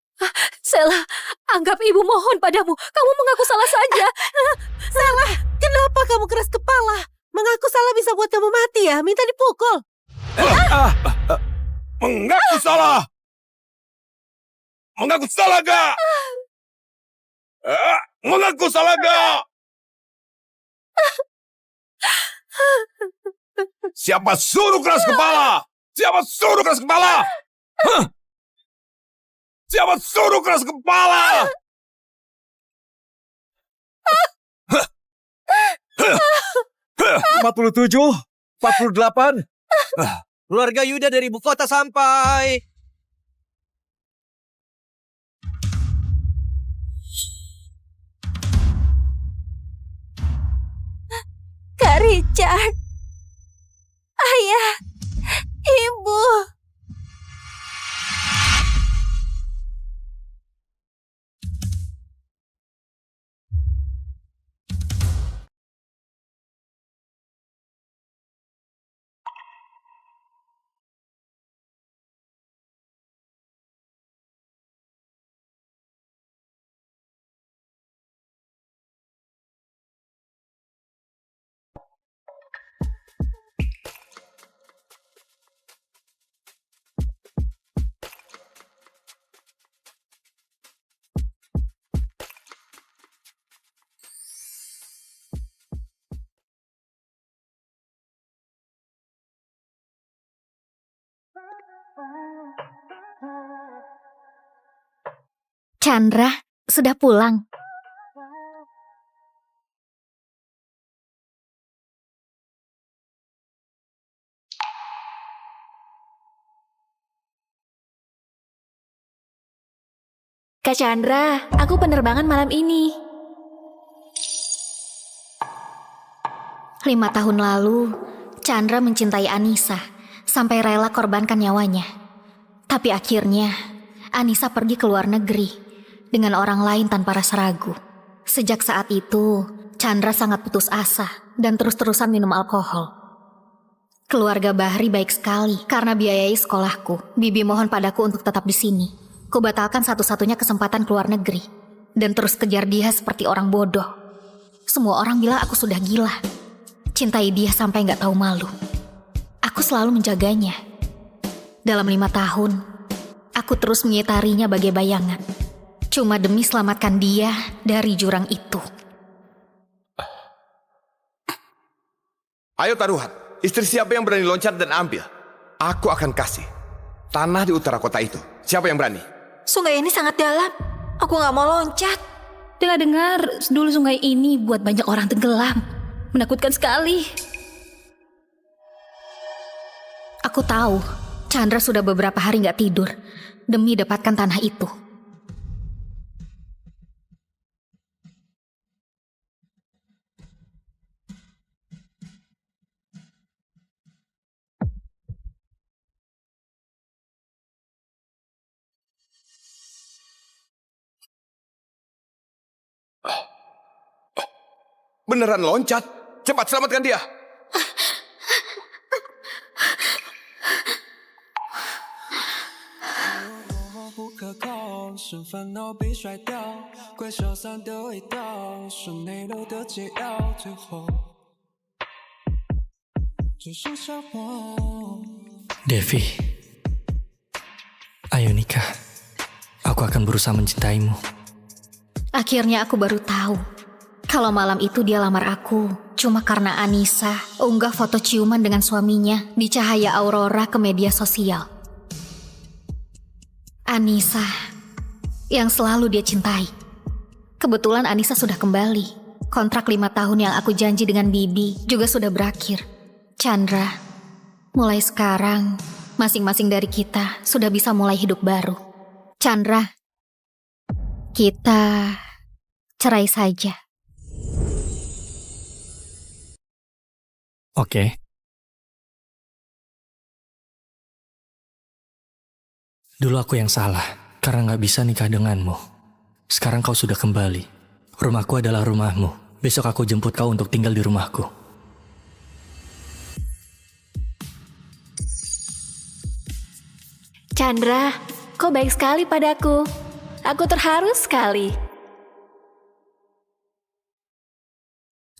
Sela, anggap ibu mohon padamu. Kamu mengaku salah saja. Sela, kenapa kamu keras kepala? Mengaku salah bisa buat kamu mati ya? Minta dipukul. Mengaku salah. Mengaku salah gak? Mengaku salah gak? Siapa suruh keras kepala? Siapa suruh keras kepala? Siapa suruh keras kepala? 47, 48. Keluarga Yuda dari ibu kota sampai. Kak Richard. Ayah. Ibu. Chandra sudah pulang. Kak Chandra, aku penerbangan malam ini. 5 tahun lalu, Chandra mencintai Anissa sampai rela korbankan nyawanya. Tapi akhirnya, Anissa pergi ke luar negeri dengan orang lain tanpa rasa ragu. Sejak saat itu, Chandra sangat putus asa dan terus-terusan minum alkohol. Keluarga Bahri baik sekali karena biayai sekolahku. Bibi mohon padaku untuk tetap di sini. Kubatalkan satu-satunya kesempatan keluar negeri dan terus kejar dia seperti orang bodoh. Semua orang bilang aku sudah gila. Cintai dia sampai gak tahu malu. Aku selalu menjaganya. Dalam 5 tahun, aku terus mengitarinya bagai bayangan. Cuma demi selamatkan dia dari jurang itu. Ayo taruhan, istri siapa yang berani loncat dan ambil? Aku akan kasih. Tanah di utara kota itu. Siapa yang berani? Sungai ini sangat dalam. Aku gak mau loncat. Dengar-dengar dulu sungai ini buat banyak orang tenggelam. Menakutkan sekali. Aku tahu Chandra sudah beberapa hari gak tidur demi dapatkan tanah itu. Beneran loncat? Cepat selamatkan dia. Devi, ayo nikah. Aku akan berusaha mencintaimu. Akhirnya aku baru tahu kalau malam itu dia lamar aku cuma karena Anissa unggah foto ciuman dengan suaminya di cahaya aurora ke media sosial. Anissa yang selalu dia cintai. Kebetulan Anissa sudah kembali. Kontrak 5 tahun yang aku janji dengan Bibi juga sudah berakhir. Chandra, mulai sekarang masing-masing dari kita sudah bisa mulai hidup baru. Chandra, kita cerai saja. Oke. Dulu aku yang salah, karena gak bisa nikah denganmu. Sekarang kau sudah kembali. Rumahku adalah rumahmu. Besok aku jemput kau untuk tinggal di rumahku. Chandra, kau baik sekali padaku. Aku terharu sekali.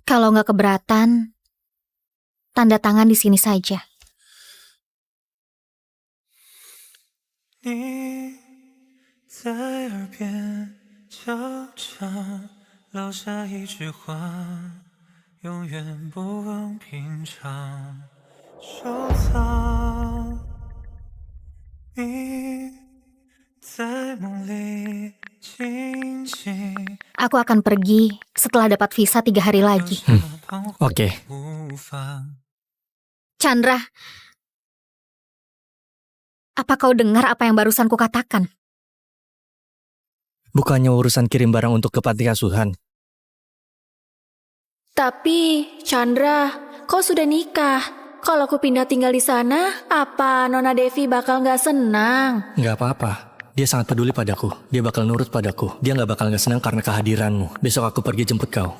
Kalau nggak keberatan, tanda tangan di sini saja. Aku akan pergi setelah dapat visa 3 hari lagi. Oke. Chandra, apa kau dengar apa yang barusan kukatakan? Bukannya urusan kirim barang untuk ke panti asuhan. Tapi, Chandra, kau sudah nikah. Kalau aku pindah tinggal di sana, apa Nona Devi bakal gak senang? Gak apa-apa. Dia sangat peduli padaku. Dia bakal nurut padaku. Dia gak bakal gak senang karena kehadiranmu. Besok aku pergi jemput kau.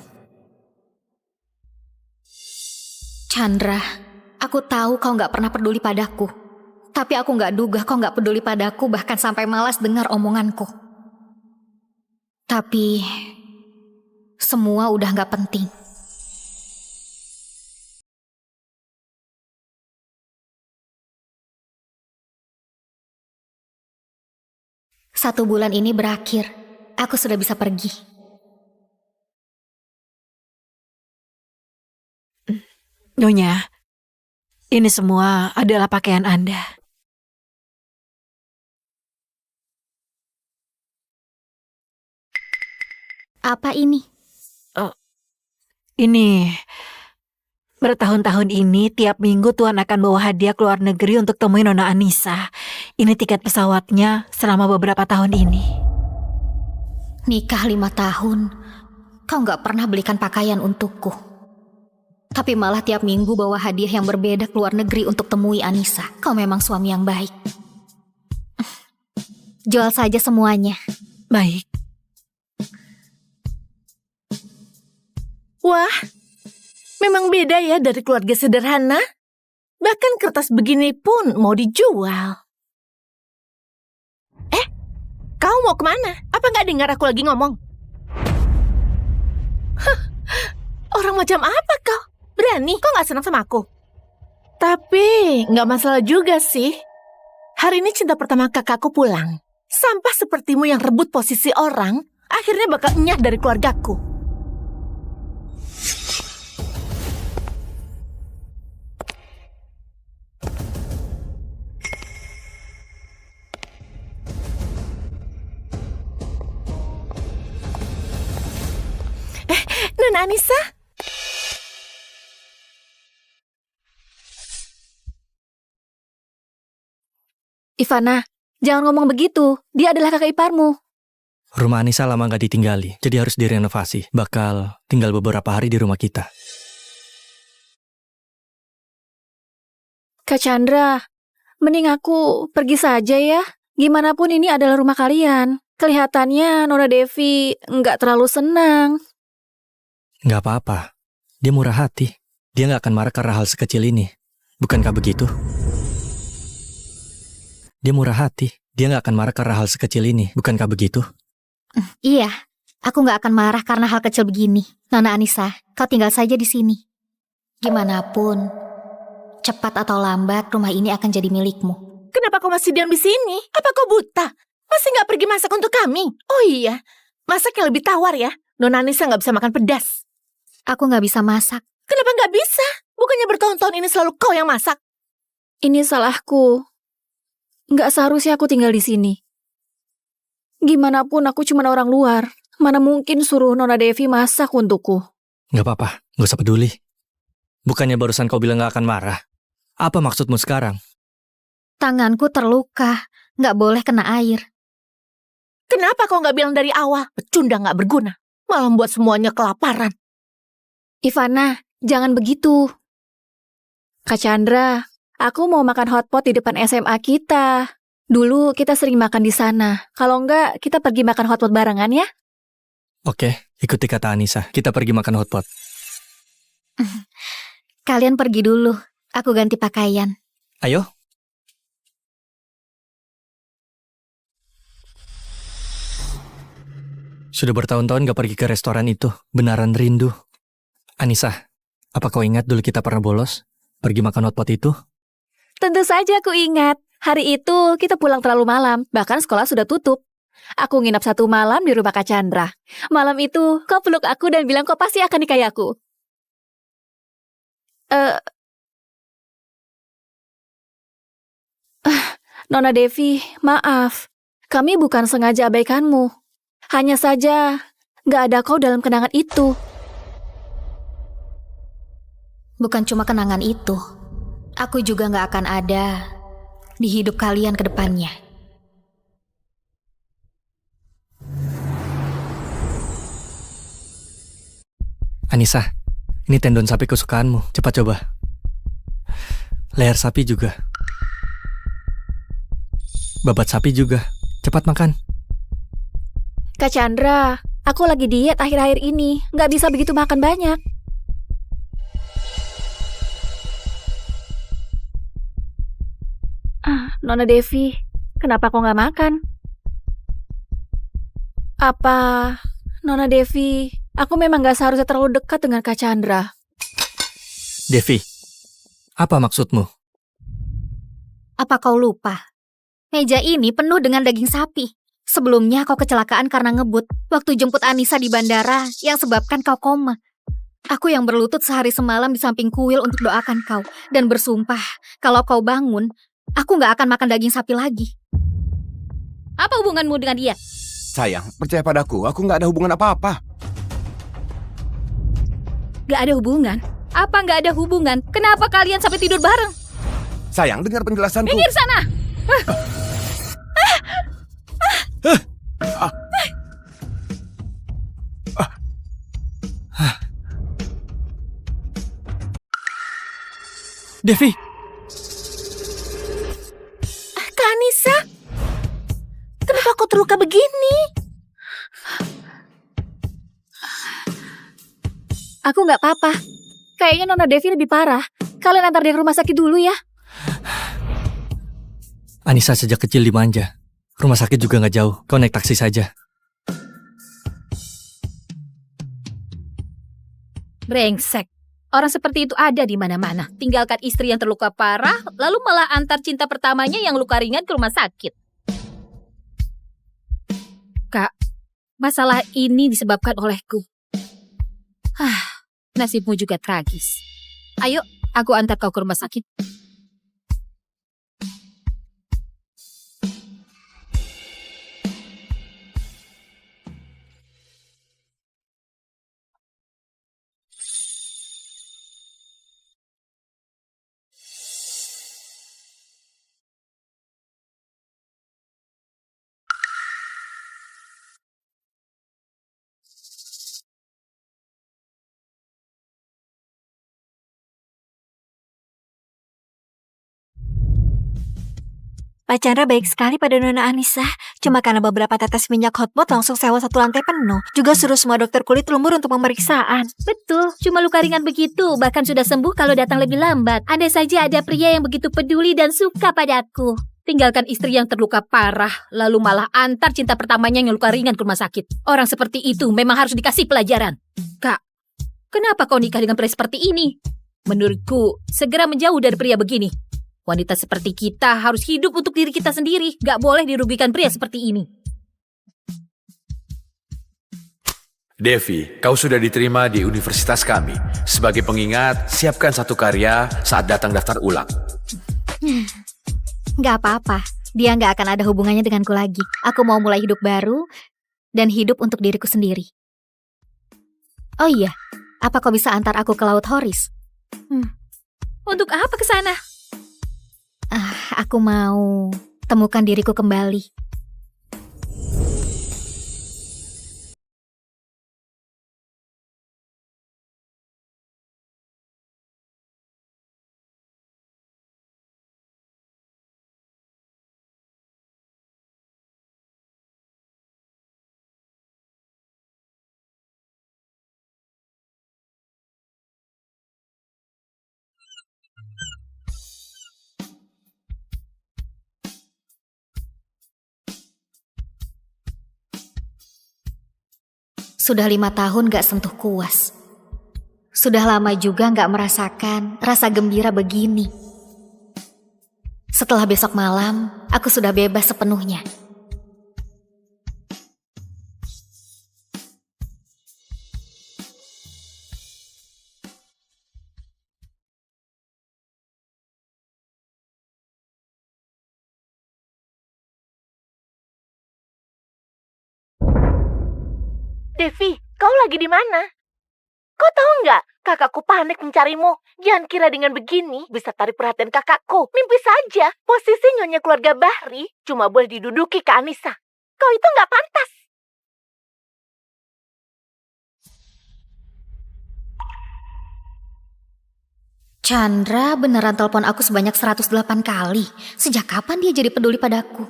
Chandra, aku tahu kau gak pernah peduli padaku. Tapi aku gak duga kau gak peduli padaku bahkan sampai malas dengar omonganku. Tapi, semua udah gak penting. Satu bulan ini berakhir. Aku sudah bisa pergi. Nyonya, ini semua adalah pakaian Anda. Apa ini? Ini, bertahun-tahun ini tiap minggu Tuan akan bawa hadiah ke luar negeri untuk temuin Nona Anissa. Ini tiket pesawatnya selama beberapa tahun ini. Nikah 5 tahun, kau nggak pernah belikan pakaian untukku. Tapi malah tiap minggu bawa hadiah yang berbeda ke luar negeri untuk temui Anissa. Kau memang suami yang baik. Jual saja semuanya. Baik. Wah, memang beda ya dari keluarga sederhana. Bahkan kertas begini pun mau dijual. Kau mau kemana? Apa nggak dengar aku lagi ngomong? Hah, orang macam apa kau? Berani? Kau nggak senang sama aku? Tapi nggak masalah juga sih. Hari ini cinta pertama kakakku pulang. Sampah sepertimu yang rebut posisi orang, akhirnya bakal enyah dari keluargaku. Nona Anissa? Ivana, jangan ngomong begitu. Dia adalah kakak iparmu. Rumah Anissa lama nggak ditinggali, jadi harus direnovasi. Bakal tinggal beberapa hari di rumah kita. Kak Chandra, mending aku pergi saja ya. Gimana pun ini adalah rumah kalian. Kelihatannya Nona Devi nggak terlalu senang. Nggak apa-apa. Dia murah hati. Dia nggak akan marah karena hal sekecil ini. Bukankah begitu? Dia murah hati. Dia nggak akan marah karena hal sekecil ini. Bukankah begitu? Iya, aku nggak akan marah karena hal kecil begini. Nona Anissa, kau tinggal saja di sini. Gimanapun, cepat atau lambat rumah ini akan jadi milikmu. Kenapa kau masih diam di sini? Apa kau buta? Masih nggak pergi masak untuk kami? Oh iya, masak yang lebih tawar ya. Nona Anissa nggak bisa makan pedas. Aku nggak bisa masak. Kenapa nggak bisa? Bukannya bertahun-tahun ini selalu kau yang masak? Ini salahku. Nggak seharusnya aku tinggal di sini. Gimana pun aku cuma orang luar. Mana mungkin suruh Nona Devi masak untukku. Nggak apa-apa, nggak usah peduli. Bukannya barusan kau bilang nggak akan marah. Apa maksudmu sekarang? Tanganku terluka. Nggak boleh kena air. Kenapa kau nggak bilang dari awal? Pecundang nggak berguna. Malah membuat semuanya kelaparan. Ivana, jangan begitu. Kak Chandra, aku mau makan hotpot di depan SMA kita. Dulu kita sering makan di sana. Kalau enggak, kita pergi makan hotpot barengan ya? Oke, ikuti kata Anissa. Kita pergi makan hotpot. Kalian pergi dulu. Aku ganti pakaian. Ayo. Sudah bertahun-tahun gak pergi ke restoran itu. Benaran rindu. Anissa, apa kau ingat dulu kita pernah bolos? Pergi makan hotpot itu? Tentu saja aku ingat. Hari itu kita pulang terlalu malam. Bahkan sekolah sudah tutup. Aku nginap 1 malam di rumah Kak Chandra. Malam itu kau peluk aku dan bilang kau pasti akan nikahi aku. Nona Devi, maaf. Kami bukan sengaja abaikanmu. Hanya saja gak ada kau dalam kenangan itu. Bukan cuma kenangan itu. Aku juga gak akan ada di hidup kalian ke depannya. Anissa, ini tendon sapi kesukaanmu. Cepat coba. Leher sapi juga. Babat sapi juga. Cepat makan. Kak Chandra, aku lagi diet akhir-akhir ini. Gak bisa begitu makan banyak. Nona Devi, kenapa kau gak makan? Apa, Nona Devi, aku memang gak seharusnya terlalu dekat dengan Kak Chandra. Devi, apa maksudmu? Apa kau lupa? Meja ini penuh dengan daging sapi. Sebelumnya kau kecelakaan karena ngebut waktu jemput Anissa di bandara yang sebabkan kau koma. Aku yang berlutut sehari semalam di samping kuil untuk doakan kau dan bersumpah kalau kau bangun, aku gak akan makan daging sapi lagi. Apa hubunganmu dengan dia? Sayang, percaya padaku, aku gak ada hubungan apa-apa. Gak ada hubungan? Apa gak ada hubungan? Kenapa kalian sampai tidur bareng? Sayang, dengar penjelasanku. Minggir sana! Devi, Kak Anissa, kenapa kau terluka begini? Aku gak apa-apa. Kayaknya Nona Devi lebih parah. Kalian antar dia ke rumah sakit dulu ya. Anissa sejak kecil dimanja. Rumah sakit juga nggak jauh. Kau naik taksi saja. Brengsek. Orang seperti itu ada di mana-mana. Tinggalkan istri yang terluka parah, lalu malah antar cinta pertamanya yang luka ringan ke rumah sakit. Kak, masalah ini disebabkan olehku. Nasibmu juga tragis. Ayo, aku antar kau ke rumah sakit. Pak Chandra baik sekali pada Nona Anissa. Cuma karena beberapa tetes minyak hotpot langsung sewa 1 lantai penuh. Juga suruh semua dokter kulit lumur untuk pemeriksaan. Betul, cuma luka ringan begitu. Bahkan sudah sembuh kalau datang lebih lambat. Andai saja ada pria yang begitu peduli dan suka padaku. Tinggalkan istri yang terluka parah, lalu malah antar cinta pertamanya yang luka ringan ke rumah sakit. Orang seperti itu memang harus dikasih pelajaran. Kak, kenapa kau nikah dengan pria seperti ini? Menurutku, segera menjauh dari pria begini. Wanita seperti kita harus hidup untuk diri kita sendiri. Gak boleh dirugikan pria seperti ini. Devi, kau sudah diterima di universitas kami. Sebagai pengingat, siapkan 1 karya saat datang daftar ulang. Gak apa-apa. Dia gak akan ada hubungannya denganku lagi. Aku mau mulai hidup baru dan hidup untuk diriku sendiri. Oh iya, apa kau bisa antar aku ke Laut Horis? Untuk apa ke sana? Aku mau temukan diriku kembali. Sudah 5 tahun gak sentuh kuas. Sudah lama juga gak merasakan rasa gembira begini. Setelah besok malam, aku sudah bebas sepenuhnya. Devi, kau lagi di mana? Kau tahu nggak? Kakakku panik mencarimu. Jangan kira dengan begini bisa tarik perhatian kakakku. Mimpi saja. Posisi nyonya keluarga Bahri cuma boleh diduduki ke Anissa. Kau itu nggak pantas. Chandra beneran telepon aku sebanyak 108 kali. Sejak kapan dia jadi peduli padaku?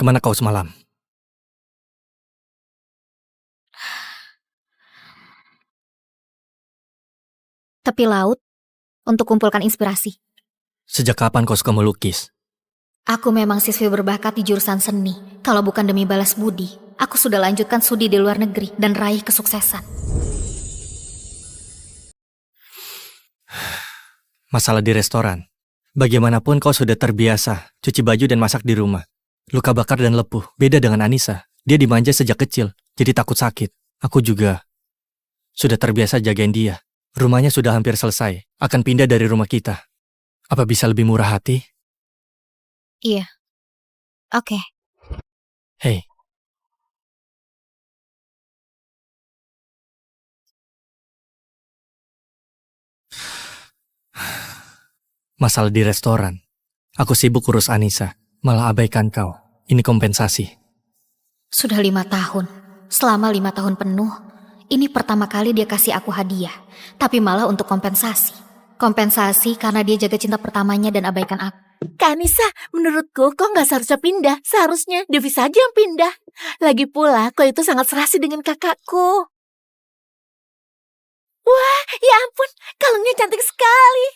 Kemana kau semalam? Tepi laut untuk kumpulkan inspirasi. Sejak kapan kau suka melukis? Aku memang siswi berbakat di jurusan seni. Kalau bukan demi balas budi, aku sudah lanjutkan studi di luar negeri dan raih kesuksesan. Masalah di restoran. Bagaimanapun kau sudah terbiasa cuci baju dan masak di rumah. Luka bakar dan lepuh. Beda dengan Anissa. Dia dimanja sejak kecil, jadi takut sakit. Aku juga sudah terbiasa jagain dia. Rumahnya sudah hampir selesai. Akan pindah dari rumah kita. Apa bisa lebih murah hati? Iya. Oke. Hei, Masalah di restoran. Aku sibuk urus Anissa, malah abaikan kau. Ini kompensasi. Sudah 5 tahun. Selama 5 tahun penuh, ini pertama kali dia kasih aku hadiah. Tapi malah untuk kompensasi. Kompensasi karena dia jaga cinta pertamanya dan abaikan aku. Kak Anissa, menurutku kau nggak seharusnya pindah. Seharusnya Devi saja yang pindah. Lagi pula, kau itu sangat serasi dengan kakakku. Wah, ya ampun, kalungnya cantik sekali.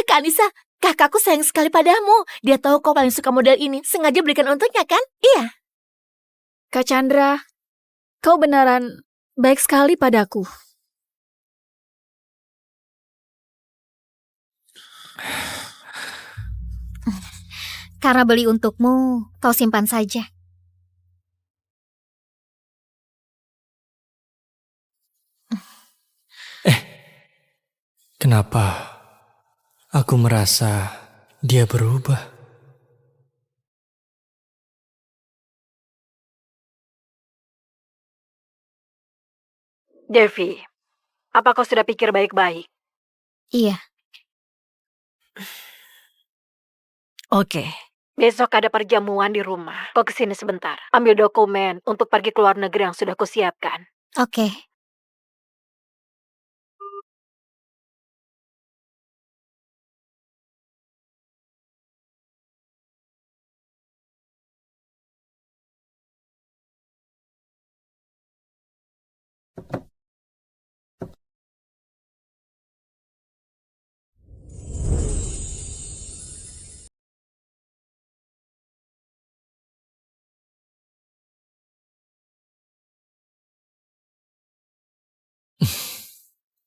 Kak Anissa, kakakku sayang sekali padamu. Dia tahu kau paling suka model ini. Sengaja belikan untuknya, kan? Iya. Kak Chandra, kau beneran baik sekali padaku. Karena beli untukmu, kau simpan saja. Kenapa aku merasa dia berubah? Devi, apa kau sudah pikir baik-baik? Iya. Oke. Besok ada perjamuan di rumah. Kau kesini sebentar. Ambil dokumen untuk pergi ke luar negeri yang sudah kusiapkan. Oke.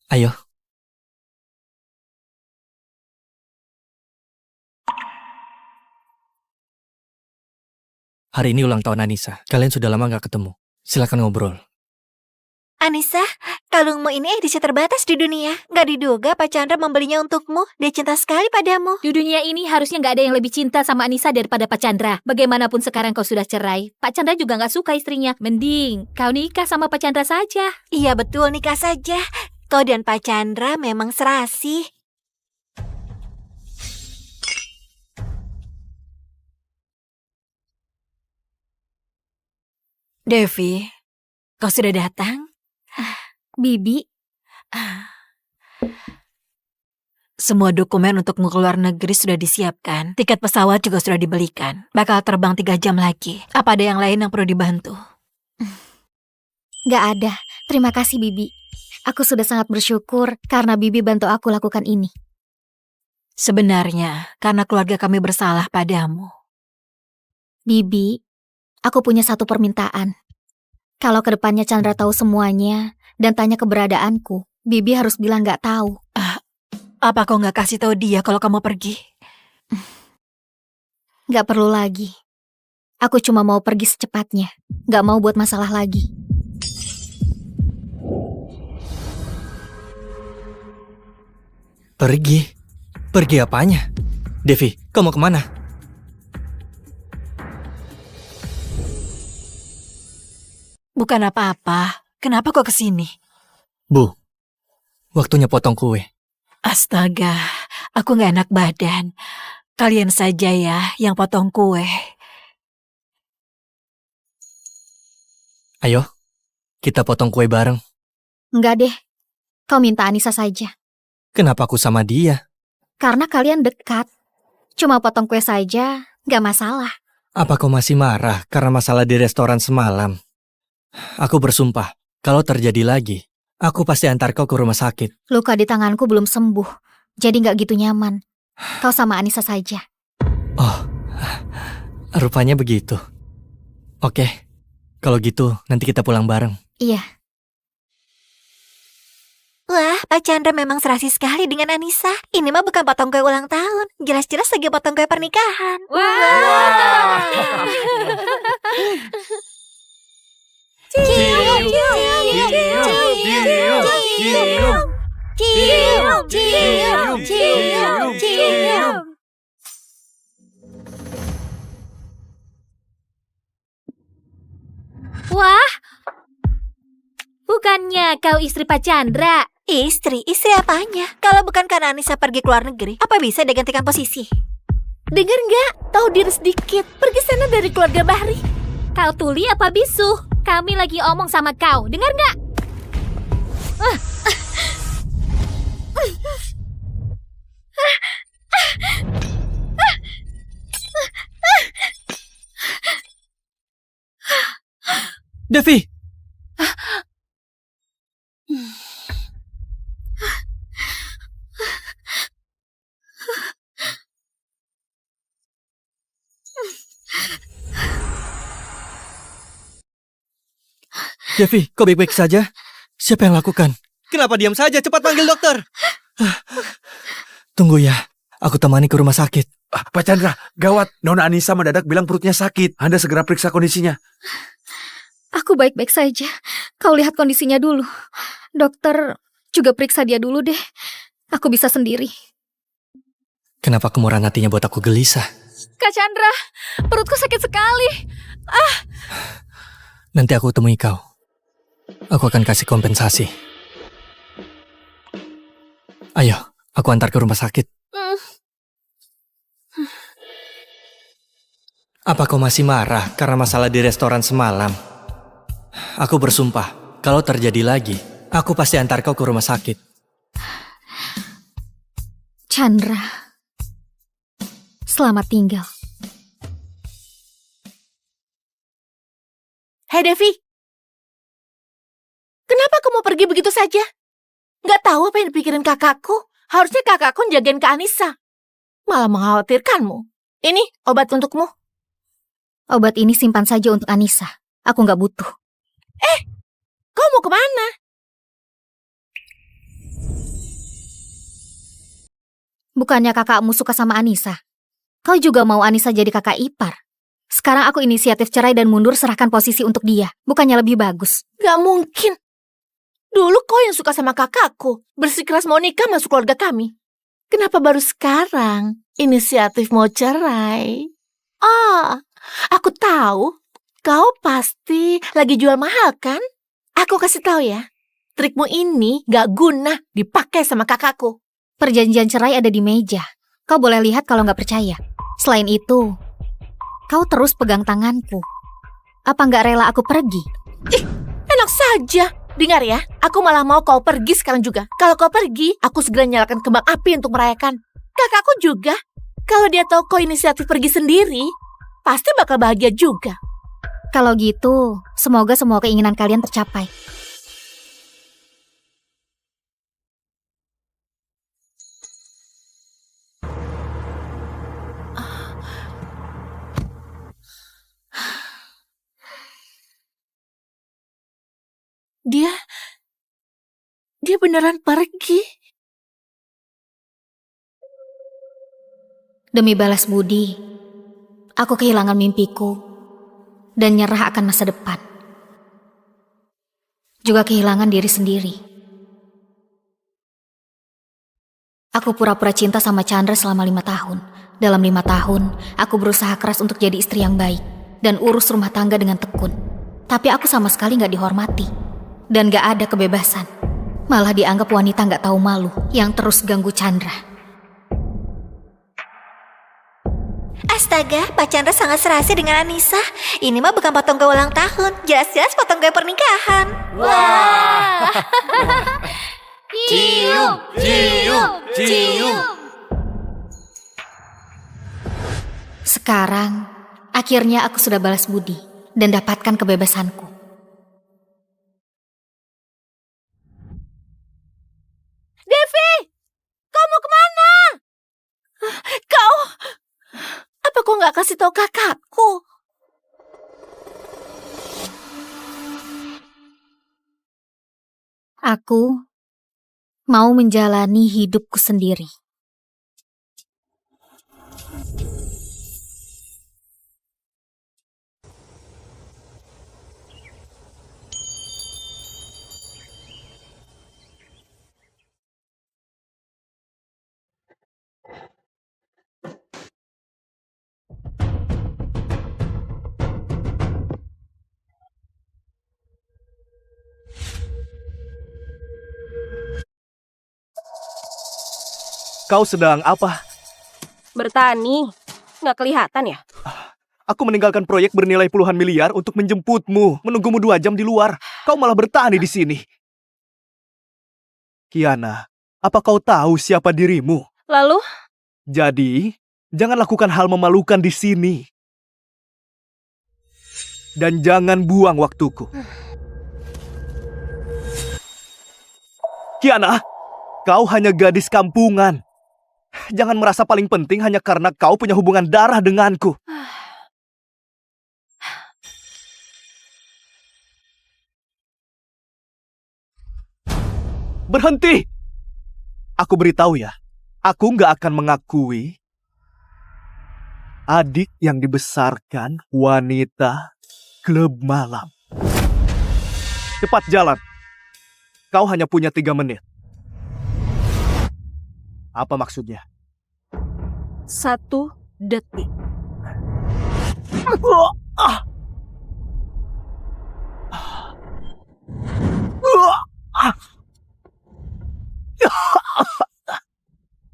Ayo. Hari ini ulang tahun Anissa. Kalian sudah lama gak ketemu. Silakan ngobrol. Anissa, kalungmu ini edisi terbatas di dunia. Gak diduga Pak Chandra membelinya untukmu. Dia cinta sekali padamu. Di dunia ini harusnya gak ada yang lebih cinta sama Anissa daripada Pak Chandra. Bagaimanapun sekarang kau sudah cerai, Pak Chandra juga gak suka istrinya. Mending kau nikah sama Pak Chandra saja. Iya betul, nikah saja. Kau dan Pak Chandra memang serasi. Devi, kau sudah datang? Bibi, semua dokumen untukmu ke luar negeri sudah disiapkan. Tiket pesawat juga sudah dibelikan. Bakal terbang 3 jam lagi. Apa ada yang lain yang perlu dibantu? gak ada. Terima kasih Bibi. Aku sudah sangat bersyukur karena Bibi bantu aku lakukan ini. Sebenarnya, karena keluarga kami bersalah padamu. Bibi, aku punya satu permintaan. Kalau kedepannya Chandra tahu semuanya dan tanya keberadaanku, Bibi harus bilang gak tahu. Apa kau gak kasih tahu dia kalau kamu pergi? Gak perlu lagi. Aku cuma mau pergi secepatnya. Gak mau buat masalah lagi. Pergi? Pergi apanya? Devi, kau mau kemana? Bukan apa-apa. Kenapa kau kesini? Bu, waktunya potong kue. Astaga, aku gak enak badan. Kalian saja ya yang potong kue. Ayo, kita potong kue bareng. Enggak deh. Kau minta Anissa saja. Kenapa aku sama dia? Karena kalian dekat. Cuma potong kue saja, gak masalah. Apa kau masih marah karena masalah di restoran semalam? Aku bersumpah, kalau terjadi lagi, aku pasti antar kau ke rumah sakit. Luka di tanganku belum sembuh, jadi gak gitu nyaman. Kau sama Anissa saja. Oh, rupanya begitu. Oke, kalau gitu nanti kita pulang bareng. Iya. Wah, Pak Chandra memang serasi sekali dengan Anissa. Ini mah bukan potong kue ulang tahun. Jelas-jelas lagi potong kue pernikahan. Wah. Cium, cium, cium, cium, cium, cium, cium, cium, cium. Wah, bukannya kau istri Pak Chandra? Istri apanya? Kalau bukan karena Anissa pergi ke luar negeri, apa bisa dia gantikan posisi? Dengar nggak? Tahu diri sedikit. Pergi sana dari keluarga Bahri. Kau tuli apa bisu? Kami lagi omong sama kau, dengar nggak? Devi! Devi, kau baik-baik saja? Siapa yang lakukan? Kenapa diam saja? Cepat panggil dokter! Tunggu ya, aku temani ke rumah sakit. Pak Chandra, gawat. Nona Anissa mendadak bilang perutnya sakit. Anda segera periksa kondisinya. Aku baik-baik saja. Kau lihat kondisinya dulu. Dokter juga periksa dia dulu deh. Aku bisa sendiri. Kenapa kemurahan hatinya buat aku gelisah? Kak Chandra, perutku sakit sekali. Nanti aku temui kau. Aku akan kasih kompensasi. Ayo, aku antar ke rumah sakit. Apa kau masih marah karena masalah di restoran semalam? Aku bersumpah, kalau terjadi lagi, aku pasti antar kau ke rumah sakit. Chandra, selamat tinggal. Hei Devi, kenapa kamu pergi begitu saja? Nggak tahu apa yang dipikirin kakakku. Harusnya kakakku jagain Kak Anissa. Malah mengkhawatirkanmu. Ini obat untukmu. Obat ini simpan saja untuk Anissa. Aku nggak butuh. Kau mau kemana? Bukannya kakakmu suka sama Anissa? Kau juga mau Anissa jadi kakak ipar? Sekarang aku inisiatif cerai dan mundur serahkan posisi untuk dia. Bukannya lebih bagus? Gak mungkin. Dulu kau yang suka sama kakakku. Bersikeras mau nikah masuk keluarga kami. Kenapa baru sekarang inisiatif mau cerai? Aku tahu. Kau pasti lagi jual mahal kan? Aku kasih tahu ya. Trikmu ini gak guna dipakai sama kakakku. Perjanjian cerai ada di meja. Kau boleh lihat kalau nggak percaya. Selain itu, kau terus pegang tanganku. Apa nggak rela aku pergi? Enak saja. Dengar ya, aku malah mau kau pergi sekarang juga. Kalau kau pergi, aku segera nyalakan kembang api untuk merayakan. Kakakku juga. Kalau dia tahu kau inisiatif pergi sendiri, pasti bakal bahagia juga. Kalau gitu, semoga semua keinginan kalian tercapai. Dia beneran pergi. Demi balas budi, aku kehilangan mimpiku dan nyerah akan masa depan. Juga kehilangan diri sendiri. Aku pura-pura cinta sama Chandra selama 5 tahun. Dalam 5 tahun, aku berusaha keras untuk jadi istri yang baik dan urus rumah tangga dengan tekun. Tapi aku sama sekali gak dihormati dan gak ada kebebasan. Malah dianggap wanita gak tahu malu yang terus ganggu Chandra. Astaga, Pak Chandra sangat serasi dengan Anissa. Ini mah bukan potong gawe ulang tahun, jelas-jelas potong gawe pernikahan. Wah! Cium, cium, cium. Sekarang, akhirnya aku sudah balas budi dan dapatkan kebebasanku. Devi! Kau mau kemana? Apa kau gak kasih tahu kakakku? Aku mau menjalani hidupku sendiri. Kau sedang apa? Bertani. Nggak kelihatan ya? Aku meninggalkan proyek bernilai puluhan miliar untuk menjemputmu, menunggumu 2 jam di luar. Kau malah bertani di sini. Kiana, apa kau tahu siapa dirimu? Lalu? Jadi, jangan lakukan hal memalukan di sini. Dan jangan buang waktuku. Kiana, kau hanya gadis kampungan. Jangan merasa paling penting hanya karena kau punya hubungan darah denganku. Berhenti! Aku beritahu ya, aku nggak akan mengakui adik yang dibesarkan wanita klub malam. Cepat jalan. Kau hanya punya 3 menit. Apa maksudnya? 1 detik.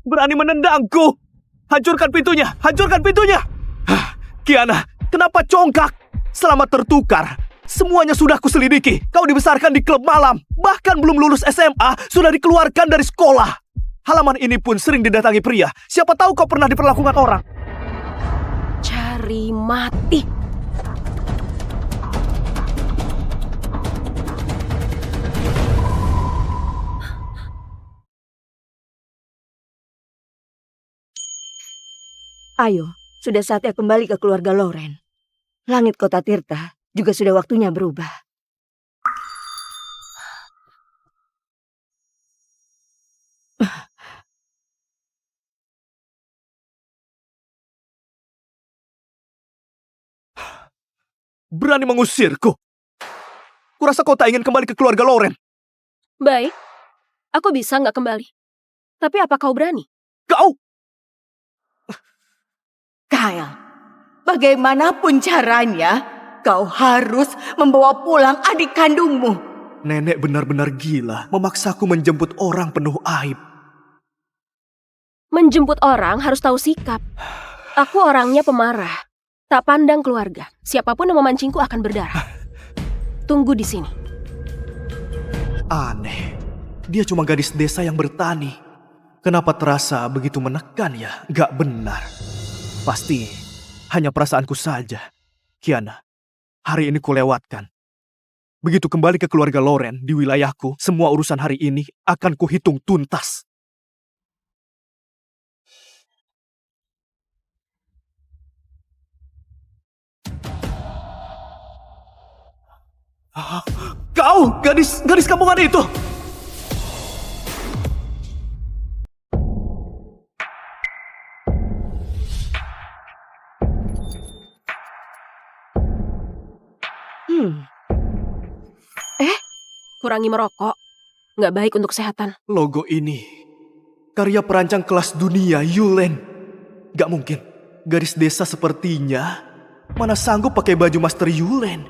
Berani menendangku. Hancurkan pintunya, hancurkan pintunya. Kiana, kenapa congkak? Selamat tertukar. Semuanya sudah kuselidiki. Kau dibesarkan di klub malam. Bahkan belum lulus SMA, sudah dikeluarkan dari sekolah. Halaman ini pun sering didatangi pria. Siapa tahu kau pernah diperlakukan orang. Cari mati. Ayo, sudah saatnya kembali ke keluarga Loren. Langit kota Tirta juga sudah waktunya berubah. Berani mengusirku. Kurasa kau tak ingin kembali ke keluarga Loren. Baik, aku bisa nggak kembali. Tapi apa kau berani? Kau! Kyle, bagaimanapun caranya, kau harus membawa pulang adik kandungmu. Nenek benar-benar gila memaksaku menjemput orang penuh aib. Menjemput orang harus tahu sikap. Aku orangnya pemarah. Tak pandang keluarga. Siapapun yang memancingku akan berdarah. Tunggu di sini. Aneh. Dia cuma gadis desa yang bertani. Kenapa terasa begitu menekan ya? Gak benar. Pasti hanya perasaanku saja. Kiana, hari ini kulewatkan. Begitu kembali ke keluarga Loren di wilayahku, semua urusan hari ini akan kuhitung tuntas. Kau, gadis kampungan itu! Kurangi merokok. Nggak baik untuk kesehatan. Logo ini, karya perancang kelas dunia, Yulen. Gak mungkin, gadis desa sepertinya mana sanggup pakai baju Master Yulen.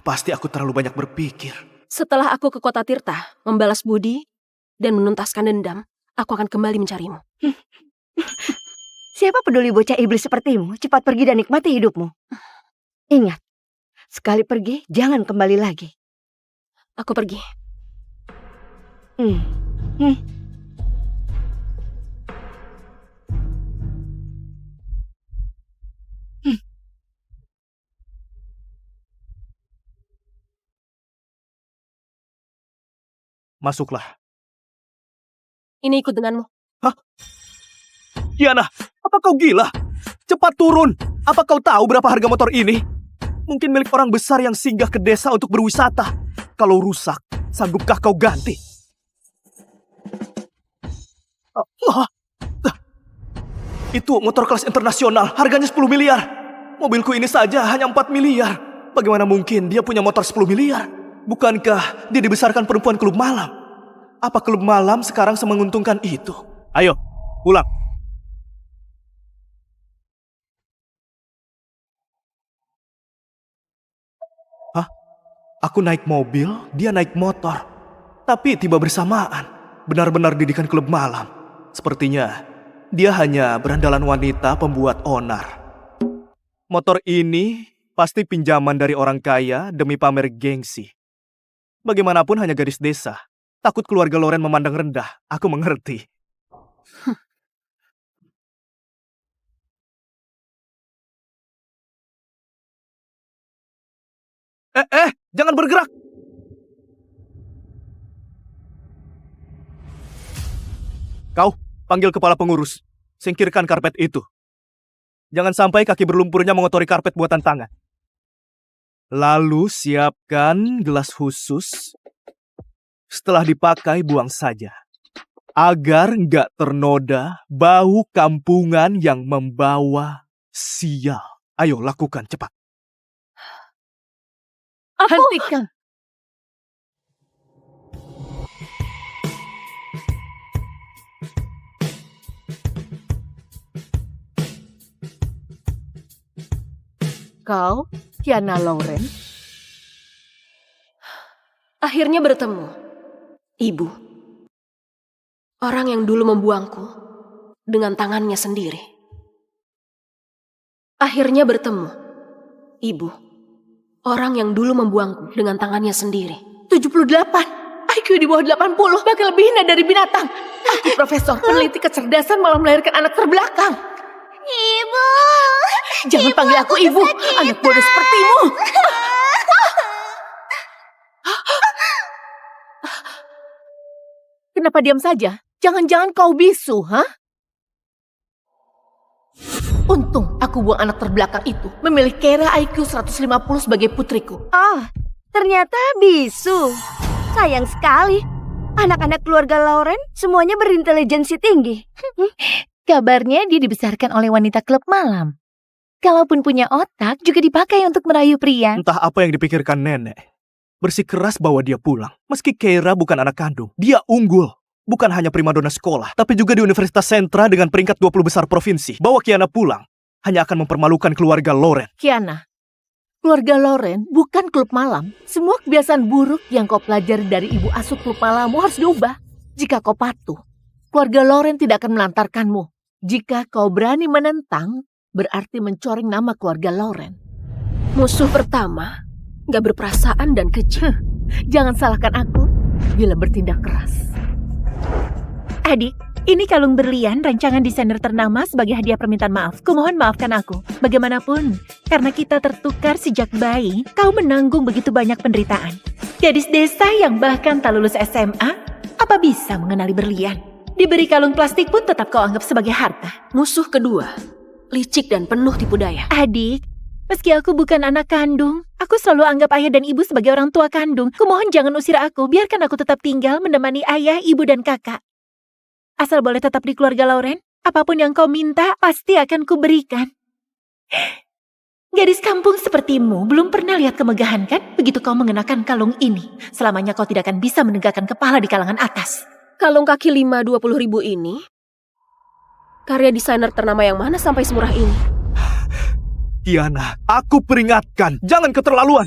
Pasti aku terlalu banyak berpikir. Setelah aku ke kota Tirta, membalas budi, dan menuntaskan dendam, aku akan kembali mencarimu. Siapa peduli bocah iblis sepertimu? Cepat pergi dan nikmati hidupmu. Ingat, sekali pergi, jangan kembali lagi. Aku pergi. Masuklah. Ini ikut denganmu. Hah? Kiana, apa kau gila? Cepat turun. Apa kau tahu berapa harga motor ini? Mungkin milik orang besar yang singgah ke desa untuk berwisata. Kalau rusak, sanggupkah kau ganti? Itu motor kelas internasional, harganya 10 miliar. Mobilku ini saja hanya 4 miliar. Bagaimana mungkin dia punya motor 10 miliar? Bukankah dia dibesarkan perempuan klub malam? Apa klub malam sekarang semenguntungkan itu? Ayo, pulang. Hah? Aku naik mobil, dia naik motor. Tapi tiba bersamaan. Benar-benar didikan klub malam. Sepertinya dia hanya berandalan wanita pembuat onar. Motor ini pasti pinjaman dari orang kaya demi pamer gengsi. Bagaimanapun hanya gadis desa. Takut keluarga Loren memandang rendah. Aku mengerti. Jangan bergerak! Kau, panggil kepala pengurus. Singkirkan karpet itu. Jangan sampai kaki berlumpurnya mengotori karpet buatan tangan. Lalu siapkan gelas khusus. Setelah dipakai, buang saja. Agar nggak ternoda bau kampungan yang membawa sial. Ayo, lakukan cepat. Hentikan. Kau, Kiana Loren? Akhirnya bertemu, Ibu. Orang yang dulu membuangku dengan tangannya sendiri. Akhirnya bertemu, Ibu. Orang yang dulu membuangku dengan tangannya sendiri. 78. IQ di bawah 80, bahkan lebih hina dari binatang. Aku profesor peneliti kecerdasan malah melahirkan anak terbelakang. Ibu. Jangan panggil aku ibu, anak bodoh sepertimu. Kenapa diam saja? Jangan-jangan kau bisu, ha? Untung aku buang anak terbelakang itu, memilih Kera IQ 150 sebagai putriku. Oh, ternyata bisu. Sayang sekali. Anak-anak keluarga Loren semuanya berintelijensi tinggi. Kabarnya dia dibesarkan oleh wanita klub malam. Kalaupun punya otak, juga dipakai untuk merayu pria. Entah apa yang dipikirkan nenek. Bersikeras bawa dia pulang. Meski Keira bukan anak kandung, dia unggul. Bukan hanya primadona sekolah, tapi juga di Universitas Sentra dengan peringkat 20 besar provinsi. Bawa Kiana pulang hanya akan mempermalukan keluarga Loren. Kiana, keluarga Loren bukan klub malam. Semua kebiasaan buruk yang kau pelajari dari ibu asuh klub malammu harus diubah. Jika kau patuh, keluarga Loren tidak akan melantarkanmu. Jika kau berani menentang, berarti mencoreng nama keluarga Loren. Musuh pertama gak berperasaan dan keji. Jangan salahkan aku bila bertindak keras. Adik, ini kalung berlian rancangan desainer ternama sebagai hadiah permintaan maaf. Kumohon maafkan aku. Bagaimanapun, karena kita tertukar sejak bayi, kau menanggung begitu banyak penderitaan. Gadis desa yang bahkan tak lulus SMA, apa bisa mengenali berlian? Diberi kalung plastik pun tetap kau anggap sebagai harta. Musuh kedua, licik dan penuh tipu daya. Adik, meski aku bukan anak kandung, aku selalu anggap ayah dan ibu sebagai orang tua kandung. Kumohon jangan usir aku, biarkan aku tetap tinggal menemani ayah, ibu, dan kakak. Asal boleh tetap di keluarga Loren, apapun yang kau minta pasti akan kuberikan. Gadis kampung sepertimu belum pernah lihat kemegahan kan? Begitu kau mengenakan kalung ini, selamanya kau tidak akan bisa menegakkan kepala di kalangan atas. Kalung kaki 5 20.000 ini, karya desainer ternama yang mana sampai semurah ini? Kiana, aku peringatkan, jangan keterlaluan.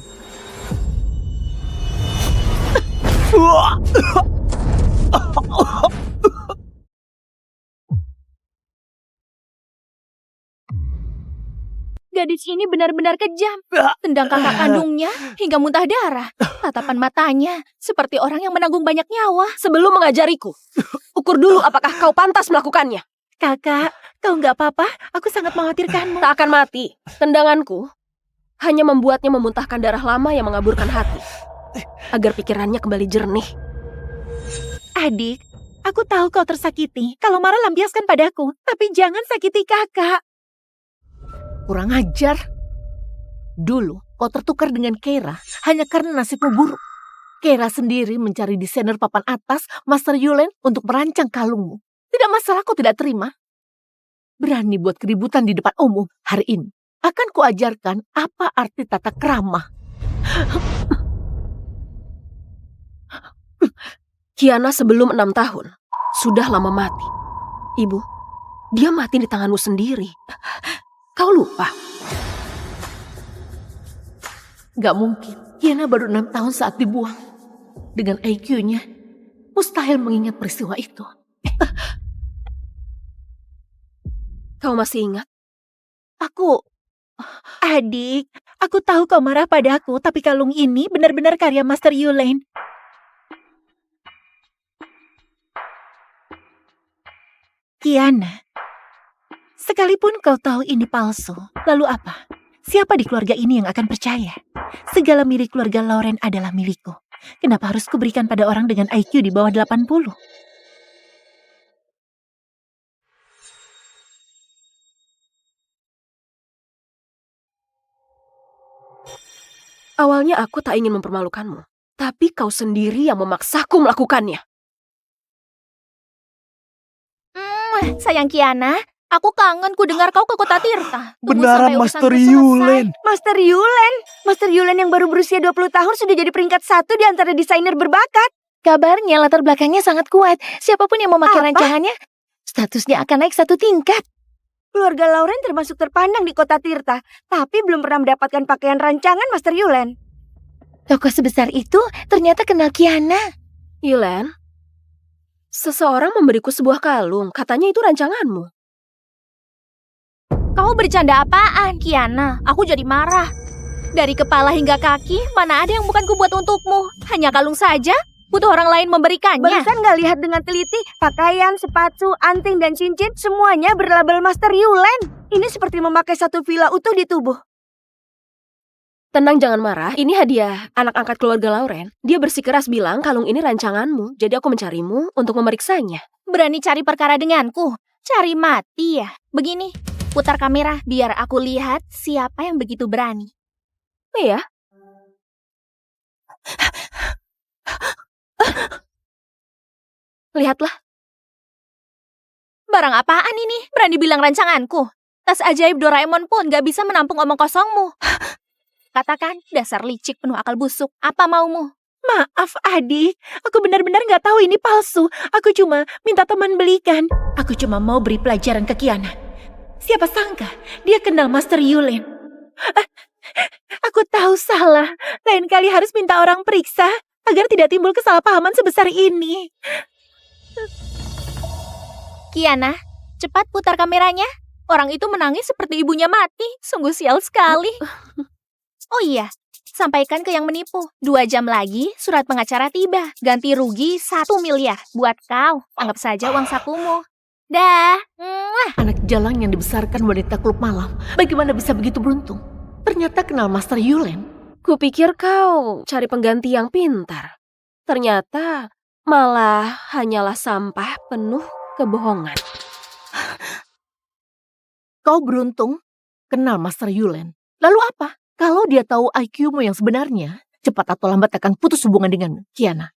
Gadis ini benar-benar kejam. Tendang kakak kandungnya hingga muntah darah. Tatapan matanya seperti orang yang menanggung banyak nyawa. Sebelum mengajariku, ukur dulu apakah kau pantas melakukannya. Kakak, kau nggak apa-apa? Aku sangat mengkhawatirkanmu. Tak akan mati. Tendanganku hanya membuatnya memuntahkan darah lama yang mengaburkan hati. Agar pikirannya kembali jernih. Adik, aku tahu kau tersakiti. Kalau marah lampiaskan padaku. Tapi jangan sakiti kakak. Kurang ajar. Dulu kau tertukar dengan Keira hanya karena nasibmu buruk. Keira sendiri mencari desainer papan atas, Master Yulen, untuk merancang kalungmu. Tidak masalah kau tidak terima. Berani buat keributan di depan umum. Hari ini akan kuajarkan apa arti tata krama. Kiana sebelum 6 tahun sudah lama mati. Ibu, dia mati di tanganmu sendiri. Kau lupa? Gak mungkin. Kiana baru 6 tahun saat dibuang. Dengan IQ-nya, mustahil mengingat peristiwa itu. Kau masih ingat? Adik, aku tahu kau marah padaku, tapi kalung ini benar-benar karya Master Yulane. Kiana, sekalipun kau tahu ini palsu, lalu apa? Siapa di keluarga ini yang akan percaya? Segala milik keluarga Lauren adalah milikku. Kenapa harus kuberikan pada orang dengan IQ di bawah 80? Awalnya aku tak ingin mempermalukanmu, tapi kau sendiri yang memaksaku melakukannya. Sayang Kiana, aku kangen ku dengar kau ke kota Tirta. Tunggu Benaran sampai Master urusanku Yulane. Master Yulane. Master Yulane yang baru berusia 20 tahun sudah jadi peringkat 1 di antara desainer berbakat. Kabarnya latar belakangnya sangat kuat. Siapapun yang memakai rancangannya, statusnya akan naik 1 tingkat. Keluarga Lauren termasuk terpandang di kota Tirta, tapi belum pernah mendapatkan pakaian rancangan Master Yulane. Tokoh sebesar itu ternyata kenal Kiana. Yulane, seseorang memberiku sebuah kalung, katanya itu rancanganmu. Kau bercanda apaan, Kiana? Aku jadi marah. Dari kepala hingga kaki, mana ada yang bukan kubuat untukmu? Hanya kalung saja? Butuh orang lain memberikannya. Barusan nggak lihat dengan teliti, pakaian, sepatu, anting, dan cincin, semuanya berlabel Master Yulane. Ini seperti memakai satu villa utuh di tubuh. Tenang, jangan marah. Ini hadiah anak angkat keluarga Lauren. Dia bersikeras bilang kalung ini rancanganmu, jadi aku mencarimu untuk memeriksanya. Berani cari perkara denganku? Cari mati ya? Begini, putar kamera biar aku lihat siapa yang begitu berani. Iya. Lihatlah. Barang apaan ini? Berani bilang rancanganku? Tas ajaib Doraemon pun gak bisa menampung omong kosongmu. Katakan, dasar licik penuh akal busuk. Apa maumu? Maaf adik, aku benar-benar gak tahu ini palsu. Aku cuma minta teman belikan. Aku cuma mau beri pelajaran ke Kiana. Siapa sangka dia kenal Master Yulane. Aku tahu salah. Lain kali harus minta orang periksa agar tidak timbul kesalahpahaman sebesar ini. Kiana, cepat putar kameranya. Orang itu menangis seperti ibunya mati. Sungguh sial sekali. Oh iya, sampaikan ke yang menipu. 2 jam lagi surat pengacara tiba. Ganti rugi 1 miliar buat kau. Anggap saja uang sakumu. Dah. Anak jalang yang dibesarkan wanita klub malam. Bagaimana bisa begitu beruntung? Ternyata kenal Master Yulane. Kupikir kau cari pengganti yang pintar. Ternyata malah hanyalah sampah penuh kebohongan. Kau beruntung kenal Master Yulane. Lalu apa? Kalau dia tahu IQ-mu yang sebenarnya, cepat atau lambat akan putus hubungan dengan Kiana.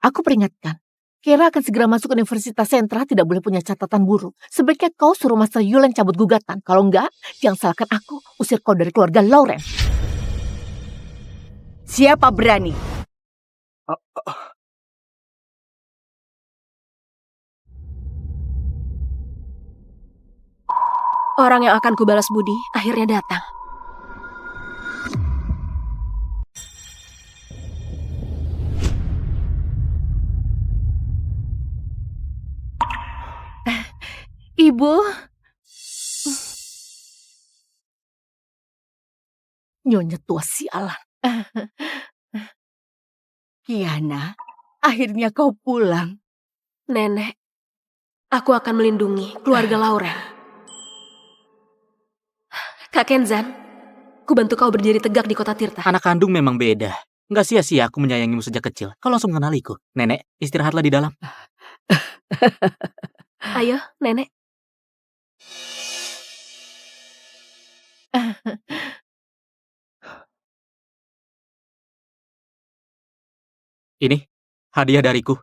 Aku peringatkan, Kira akan segera masuk Universitas Sentra, tidak boleh punya catatan buruk. Sebaiknya kau suruh Master Yulane cabut gugatan. Kalau enggak, jangan salahkan aku, usir kau dari keluarga Lauren. Siapa berani? Orang yang akan kubalas budi akhirnya datang. Ibu. Nyonya tua sialan. Kiana, akhirnya kau pulang. Nenek, aku akan melindungi keluarga Lauren. Kak Kenzan, ku bantu kau berdiri tegak di kota Tirta. Anak kandung memang beda. Nggak sia-sia aku menyayangimu sejak kecil. Kau langsung mengenaliku. Nenek, istirahatlah di dalam. Ayo, Nenek. Ini, hadiah dariku.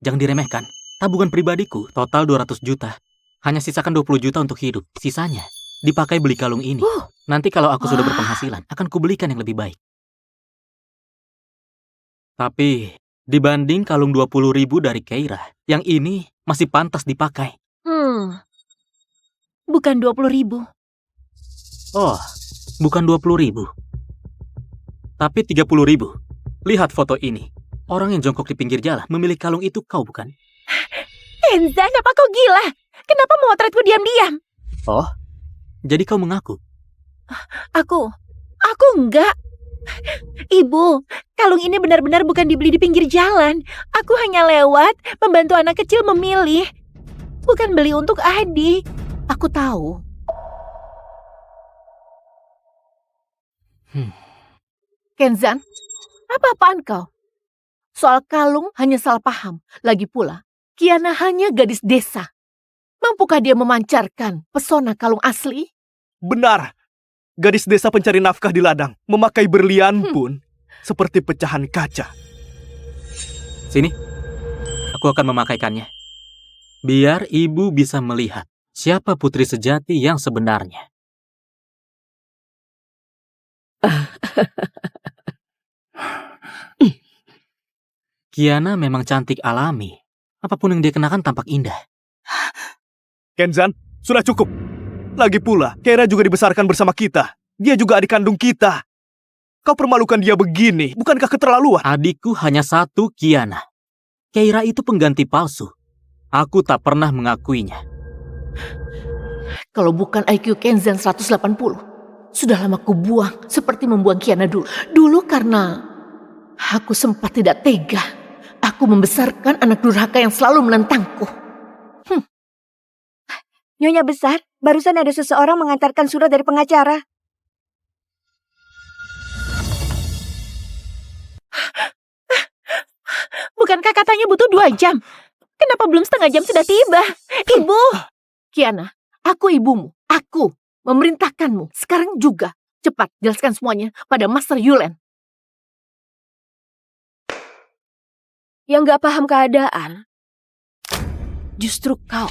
Jangan diremehkan. Tabungan pribadiku, total 200 juta. Hanya sisakan 20 juta untuk hidup. Sisanya, dipakai beli kalung ini. Nanti kalau aku sudah berpenghasilan, akan kubelikan yang lebih baik. Tapi, dibanding kalung 20.000 dari Keira, yang ini masih pantas dipakai. Bukan 20.000. Oh, bukan 20.000. Tapi 30.000. Lihat foto ini. Orang yang jongkok di pinggir jalan memilih kalung itu, kau bukan? Kenzan, apa kau gila? Kenapa memotretku diam-diam? Oh, jadi kau mengaku? Aku enggak. Ibu, kalung ini benar-benar bukan dibeli di pinggir jalan. Aku hanya lewat, membantu anak kecil memilih. Bukan beli untuk Adi. Aku tahu. Kenzan, apa-apaan kau? Soal kalung hanya salah paham. Lagi pula, Kiana hanya gadis desa. Mampukah dia memancarkan pesona kalung asli? Benar. Gadis desa pencari nafkah di ladang, memakai berlian pun seperti pecahan kaca. Sini, aku akan memakaikannya. Biar ibu bisa melihat siapa putri sejati yang sebenarnya. Kiana memang cantik alami. Apapun yang dia kenakan tampak indah. Kenzan, sudah cukup. Lagi pula, Keira juga dibesarkan bersama kita. Dia juga adik kandung kita. Kau permalukan dia begini, bukankah keterlaluan? Adikku hanya satu, Kiana. Keira itu pengganti palsu. Aku tak pernah mengakuinya. Kalau bukan IQ Kenzan 180, sudah lama ku buang seperti membuang Kiana dulu. Dulu karena aku sempat tidak tega. Aku membesarkan anak durhaka yang selalu menentangku. Nyonya besar, barusan ada seseorang mengantarkan surat dari pengacara. Bukankah katanya butuh 2 jam? Kenapa belum setengah jam sudah tiba? Ibu! Kiana, aku ibumu. Aku memerintahkanmu. Sekarang juga. Cepat, jelaskan semuanya pada Master Yulen. Yang gak paham keadaan, justru kau.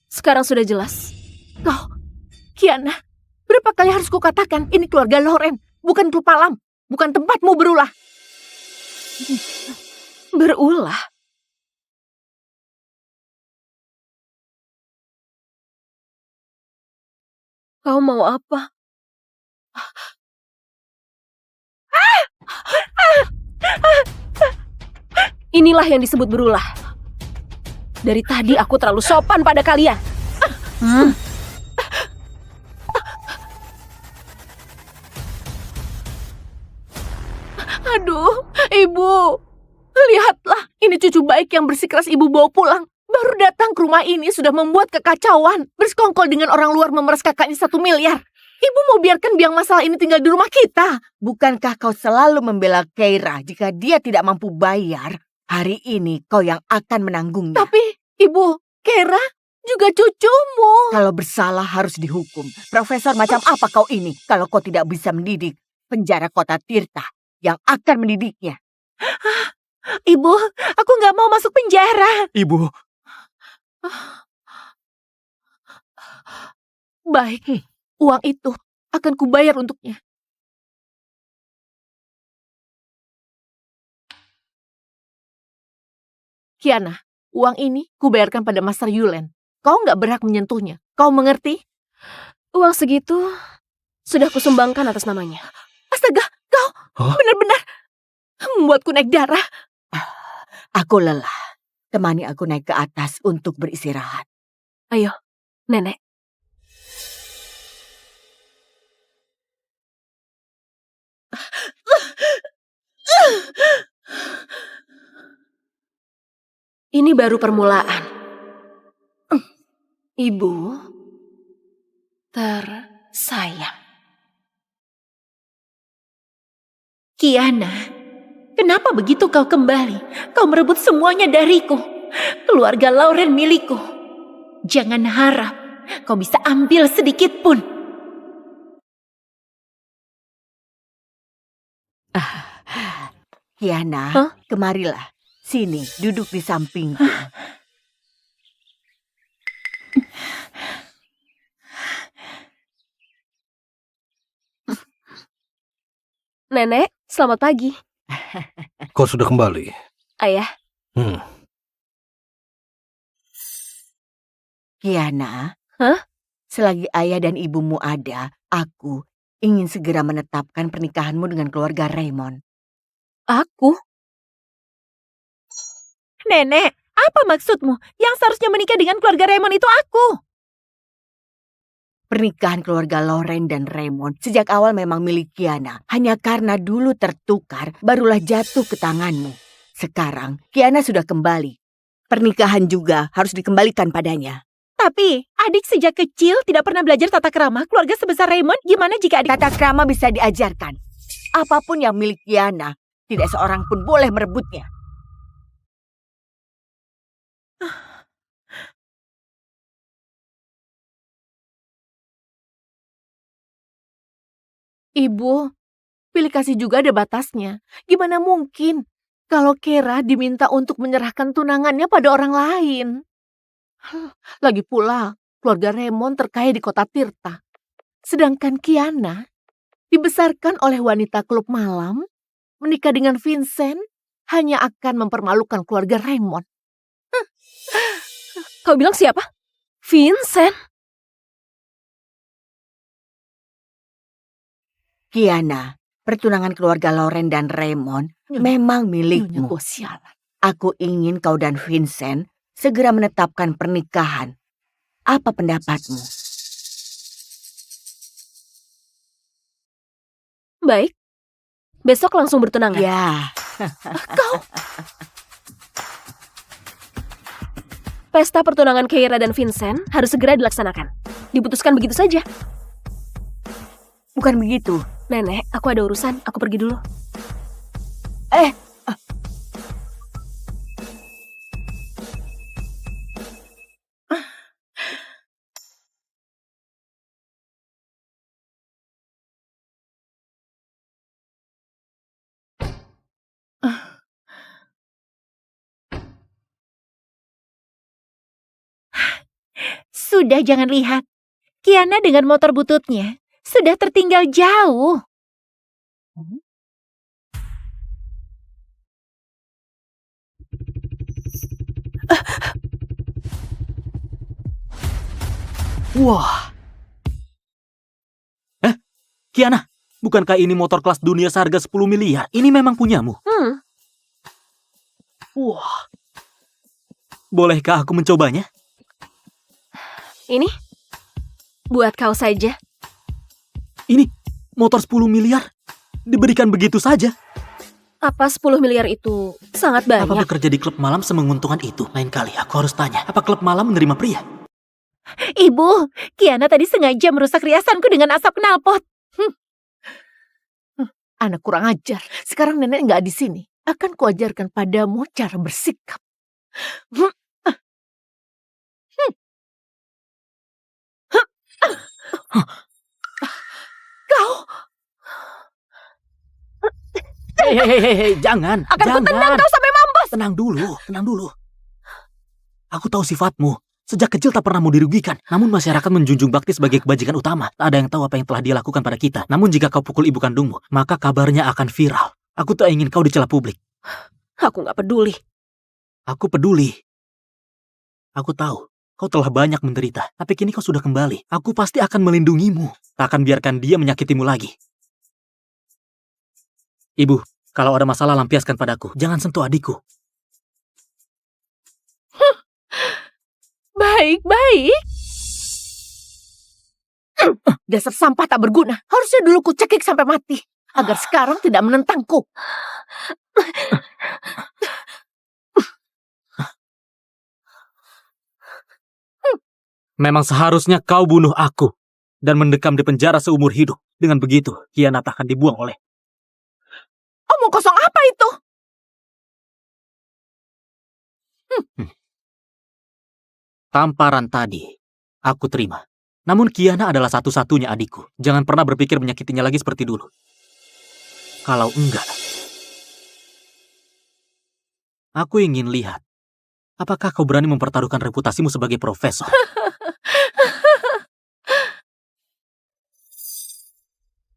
Sekarang sudah jelas. Kau, Kiana, berapa kali harus kukatakan ini keluarga Loren, bukan klub malam, bukan tempatmu berulah. Berulah? Kau mau apa? Inilah yang disebut berulah. Dari tadi aku terlalu sopan pada kalian. Aduh, ibu. Lihatlah, ini cucu baik yang bersikeras ibu bawa pulang. Baru datang ke rumah ini sudah membuat kekacauan. Bersekongkol dengan orang luar memeras kakaknya 1 miliar. Ibu mau biarkan biang masalah ini tinggal di rumah kita. Bukankah kau selalu membela Keira jika dia tidak mampu bayar? Hari ini kau yang akan menanggungnya. Tapi, Ibu, Keira juga cucumu. Kalau bersalah harus dihukum. Profesor macam apa kau ini kalau kau tidak bisa mendidik? Penjara kota Tirta yang akan mendidiknya. Ibu, aku nggak mau masuk penjara. Ibu. Baik, uang itu akan kubayar untuknya. Kiana, uang ini kubayarkan pada Master Yulen. Kau nggak berhak menyentuhnya. Kau mengerti? Uang segitu sudah kusumbangkan atas namanya. Astaga, kau benar-benar membuatku naik darah. Aku lelah. Temani aku naik ke atas untuk beristirahat. Ayo, Nenek. Ini baru permulaan. Ibu tersayang. Kiana, kenapa begitu kau kembali? Kau merebut semuanya dariku. Keluarga Lauren milikku. Jangan harap kau bisa ambil sedikit pun. Kiana, kemarilah. Sini, duduk di sampingku. Nenek, selamat pagi. Kau sudah kembali? Ayah. Kiana, selagi ayah dan ibumu ada, aku ingin segera menetapkan pernikahanmu dengan keluarga Raymond. Aku? Nenek, Apa maksudmu? Yang seharusnya menikah dengan keluarga Raymond itu aku. Pernikahan keluarga Loren dan Raymond sejak awal memang milik Kiana. Hanya karena dulu tertukar, barulah jatuh ke tanganmu. Sekarang, Kiana sudah kembali. Pernikahan juga harus dikembalikan padanya. Tapi, adik sejak kecil tidak pernah belajar tata krama. Keluarga sebesar Raymond, gimana jika adik... Tata krama bisa diajarkan. Apapun yang milik Kiana, tidak seorang pun boleh merebutnya. Ibu, pilih kasih juga ada batasnya. Gimana mungkin kalau Kera diminta untuk menyerahkan tunangannya pada orang lain? Lagi pula, keluarga Raymond terkaya di kota Tirta. Sedangkan Kiana dibesarkan oleh wanita klub malam, menikah dengan Vincent, hanya akan mempermalukan keluarga Raymond. Kau bilang siapa? Vincent? Kiana, pertunangan keluarga Loren dan Raymond memang milikmu. Aku ingin kau dan Vincent segera menetapkan pernikahan. Apa pendapatmu? Baik. Besok langsung bertunangan. Ya. Kau... Pesta pertunangan Keira dan Vincent harus segera dilaksanakan. Diputuskan begitu saja. Bukan begitu. Nenek, aku ada urusan. Aku pergi dulu. Sudah, jangan lihat. Kiana dengan motor bututnya sudah tertinggal jauh. Wah. Kiana, bukankah ini motor kelas dunia seharga 10 miliar? Ini memang punyamu. Wah. Bolehkah aku mencobanya? Ini buat kau saja. Ini motor 10 miliar diberikan begitu saja. Apa 10 miliar itu sangat banyak? Apa bekerja di klub malam semenguntungkan itu? Lain kali aku harus tanya, apa klub malam menerima pria? Ibu, Kiana tadi sengaja merusak riasanku dengan asap knalpot. Anak kurang ajar. Sekarang nenek nggak di sini. Akan kuajarkan padamu cara bersikap. Kau... Hei, jangan. Akan kutendang kau sampai mampus. Tenang dulu. Aku tahu sifatmu. Sejak kecil tak pernah mau dirugikan. Namun masyarakat menjunjung bakti sebagai kebajikan utama. Tak ada yang tahu apa yang telah dia lakukan pada kita. Namun jika kau pukul ibu kandungmu, maka kabarnya akan viral. Aku tak ingin kau dicela publik. Aku gak peduli. Aku peduli. Aku tahu. Kau telah banyak menderita, tapi kini kau sudah kembali. Aku pasti akan melindungimu. Tak akan biarkan dia menyakitimu lagi. Ibu, kalau ada masalah lampiaskan padaku. Jangan sentuh adikku. Baik. Dasar sampah tak berguna. Harusnya dulu ku cekik sampai mati. Agar sekarang tidak menentangku. Memang seharusnya kau bunuh aku dan mendekam di penjara seumur hidup. Dengan begitu, Kiana akan dibuang oleh... Omong kosong apa itu? Tamparan tadi, aku terima. Namun Kiana adalah satu-satunya adikku. Jangan pernah berpikir menyakitinya lagi seperti dulu. Kalau enggak, aku ingin lihat, apakah kau berani mempertaruhkan reputasimu sebagai profesor?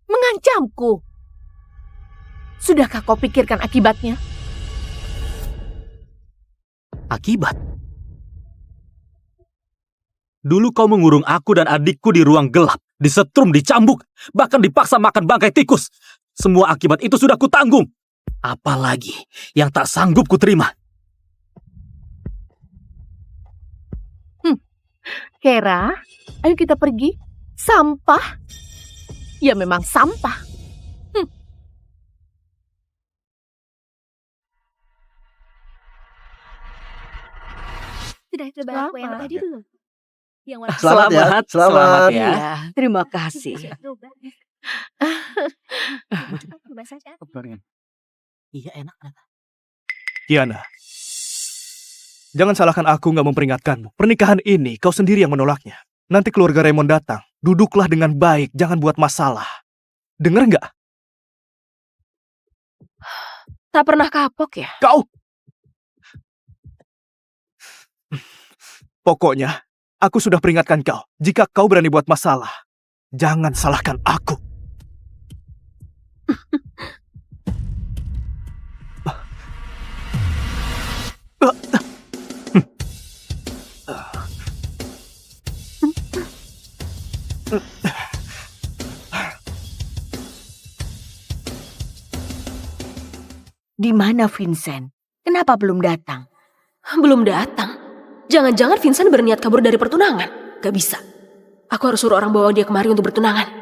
Mengancamku. Sudahkah kau pikirkan akibatnya? Akibat? Dulu kau mengurung aku dan adikku di ruang gelap, disetrum, dicambuk, bahkan dipaksa makan bangkai tikus. Semua akibat itu sudah kutanggung. Apalagi yang tak sanggup kuterima. Kera, ayo kita pergi. Sampah? Ya memang sampah. Sudah coba aku yang tadi belum? Yang warna Selamat ya, selamat. ya. Ya, terima kasih. coba. Coba saja. Iya enak ternyata. Kiana, jangan salahkan aku nggak memperingatkanmu. Pernikahan ini kau sendiri yang menolaknya. Nanti keluarga Raymond datang. Duduklah dengan baik, jangan buat masalah. Dengar nggak? Tak pernah kapok ya? Kau! Pokoknya, aku sudah peringatkan kau. Jika kau berani buat masalah, jangan salahkan aku. Di mana Vincent? Kenapa belum datang? Belum datang. Jangan-jangan Vincent berniat kabur dari pertunangan. Gak bisa. Aku harus suruh orang bawa dia kemari untuk bertunangan.